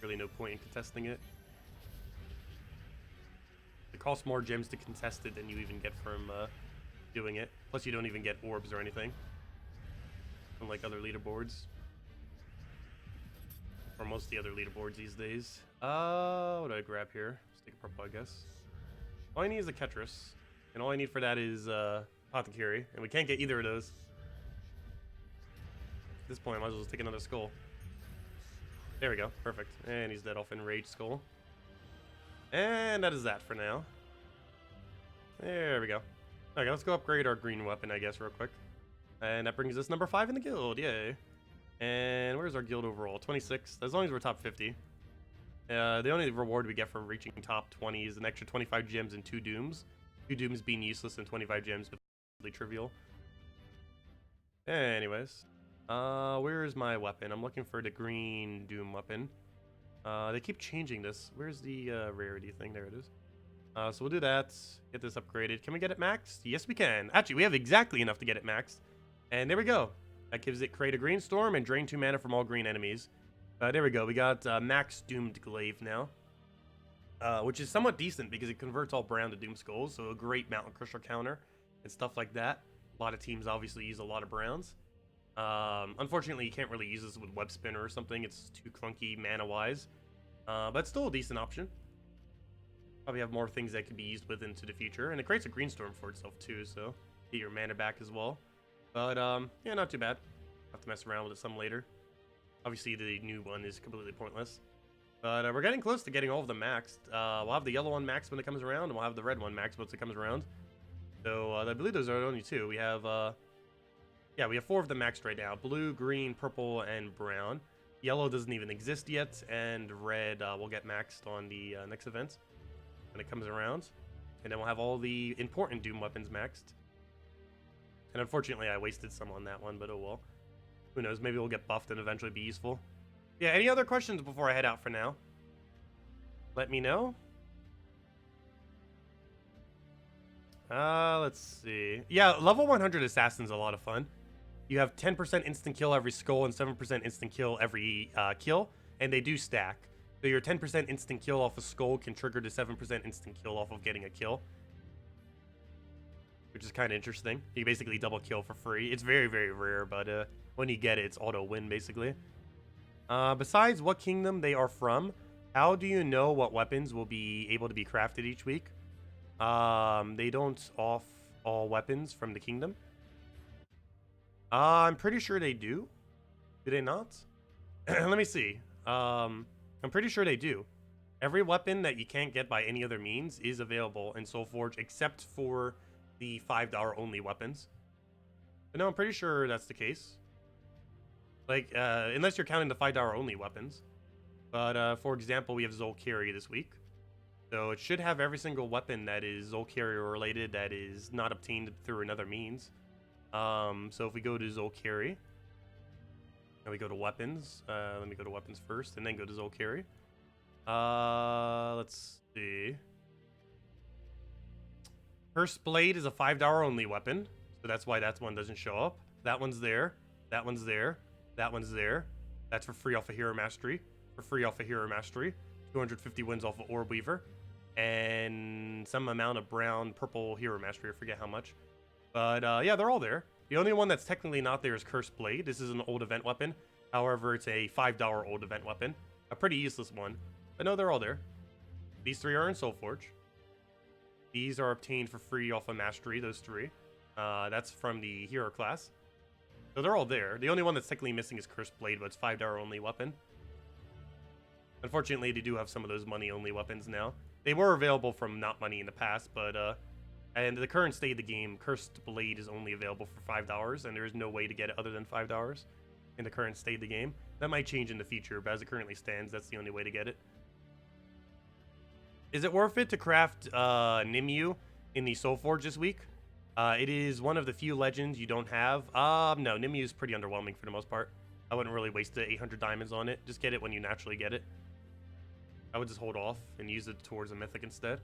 Really no point in contesting it. It costs more gems to contest it than you even get from doing it. Plus you don't even get orbs or anything. Unlike other leaderboards. Or most of the other leaderboards these days. What do I grab here? Let's take a purple, I guess. All I need is a Ketris. And all I need for that is Apothecary. And we can't get either of those. At this point, I might as well just take another skull. There we go. Perfect. And he's dead off Enraged Skull. And that is that for now. There we go. Okay, let's go upgrade our green weapon, I guess, real quick. And that brings us number 5 in the guild. Yay. And where's our guild overall? 26. As long as we're top 50. The only reward we get from reaching top 20 is an extra 25 gems and 2 dooms. 2 dooms being useless and 25 gems completely trivial. Anyways. Where's my weapon? I'm looking for the green doom weapon. They keep changing this. Where's the rarity thing? There it is. So we'll do that. Get this upgraded. Can we get it maxed? Yes, we can. Actually, we have exactly enough to get it maxed. And there we go. That gives it create a green storm and drain 2 mana from all green enemies. There we go. We got max doomed glaive now. Which is somewhat decent because it converts all brown to doom skulls. So a great mountain crusher counter and stuff like that. A lot of teams obviously use a lot of browns. Unfortunately, you can't really use this with web spinner or something. It's too clunky mana-wise. But it's still a decent option. Probably have more things that can be used with into the future. And it creates a green storm for itself too, so get your mana back as well. But, yeah, not too bad. Have to mess around with it some later. Obviously, the new one is completely pointless. But we're getting close to getting all of them maxed. We'll have the yellow one maxed when it comes around, and we'll have the red one maxed once it comes around. So I believe those are only 2. We have, yeah, we have 4 of them maxed right now. Blue, green, purple, and brown. Yellow doesn't even exist yet, and red will get maxed on the next event when it comes around. And then we'll have all the important Doom weapons maxed. And unfortunately, I wasted some on that one, but oh well. Who knows, maybe we'll get buffed and eventually be useful. Yeah, any other questions before I head out for now? Let me know. Let's see. Yeah, level 100 Assassin's a lot of fun. You have 10% instant kill every skull and 7% instant kill every kill, and they do stack. So your 10% instant kill off a skull can trigger the 7% instant kill off of getting a kill, which is kind of interesting. You basically double kill for free. It's very, very rare, but when you get it, it's auto win, basically. Besides what kingdom they are from, how do you know what weapons will be able to be crafted each week? They don't off all weapons from the kingdom. I'm pretty sure they do. Do they not? Let me see. I'm pretty sure they do. Every weapon that you can't get by any other means is available in Soulforge, except for the $5 only weapons. But no, I'm pretty sure that's the case. Like, unless you're counting the $5 only weapons. But, for example, we have Zolkiri this week. So it should have every single weapon that is Zolkiri related that is not obtained through another means. So if we go to Zolkiri, and we go to weapons, let me go to weapons first, and then go to Zolkiri. Let's see. Cursed Blade is a $5 only weapon, so that's why that one doesn't show up. That one's there. That one's there. That one's there. That's for free off of Hero Mastery. For free off of Hero Mastery. 250 wins off of Orb Weaver. And some amount of brown, purple Hero Mastery. I forget how much. But yeah, they're all there. The only one that's technically not there is Cursed Blade. This is an old event weapon. However, it's a $5 old event weapon. A pretty useless one. But no, they're all there. These 3 are in Soulforge. These are obtained for free off of Mastery, those 3. That's from the Hero class. So they're all there. The only one that's technically missing is Cursed Blade, but it's $5 only weapon. Unfortunately, they do have some of those money-only weapons now. They were available from not money in the past, but and the current state of the game, Cursed Blade is only available for $5, and there is no way to get it other than $5 in the current state of the game. That might change in the future, but as it currently stands, that's the only way to get it. Is it worth it to craft Nimue in the Soulforge this week? It is one of the few legends you don't have. No, Nimue is pretty underwhelming for the most part. I wouldn't really waste the 800 diamonds on it. Just get it when you naturally get it. I would just hold off and use it towards a mythic instead.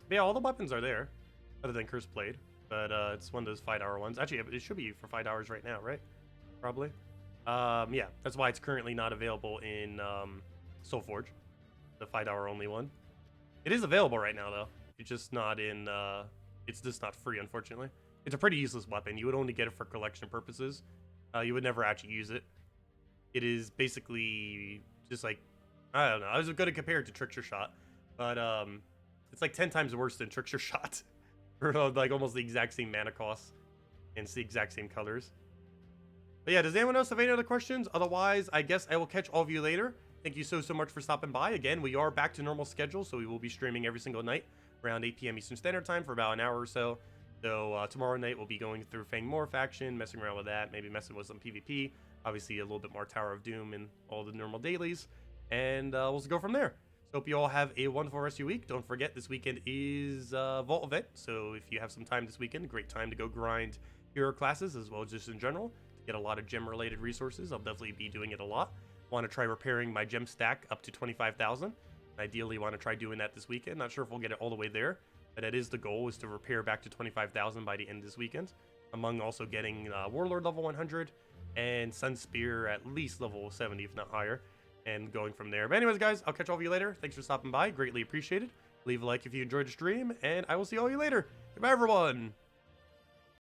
But yeah, all the weapons are there, other than Cursed Blade. But it's one of those $5 ones. Actually, it should be for $5 right now, right? Probably. Yeah, that's why it's currently not available in Soulforge. The $5 only one. It is available right now, though. It's just not in... it's just not free, unfortunately. It's a pretty useless weapon. You would only get it for collection purposes. You would never actually use it. It is basically just like... I don't know. I was going to compare it to Trickster Shot. But it's like 10 times worse than Trickster Shot. For like almost the exact same mana cost. And it's the exact same colors. But yeah, does anyone else have any other questions? Otherwise, I guess I will catch all of you later. Thank you so much for stopping by. Again, we are back to normal schedule, so we will be streaming every single night around 8 p.m. Eastern Standard Time for about an hour or so. So tomorrow night we'll be going through Fangwolf action, messing around with that, maybe messing with some PvP. Obviously a little bit more Tower of Doom and all the normal dailies. And we'll go from there. So hope you all have a wonderful rest of your week. Don't forget, this weekend is Vault event. So if you have some time this weekend, great time to go grind hero classes as well as just in general. To get a lot of gem-related resources. I'll definitely be doing it a lot. Want to try repairing my gem stack up to 25,000. Ideally want to try doing that this weekend. Not sure if we'll get it all the way there, but that is the goal, is to repair back to 25,000 by the end of this weekend. Among also getting Warlord level 100 and Sun Spear at least level 70, if not higher, and going from there. But anyways, guys, I'll catch all of you later. Thanks for stopping by. Greatly appreciated. Leave a like if you enjoyed the stream, and I will see all of you later. Goodbye, everyone.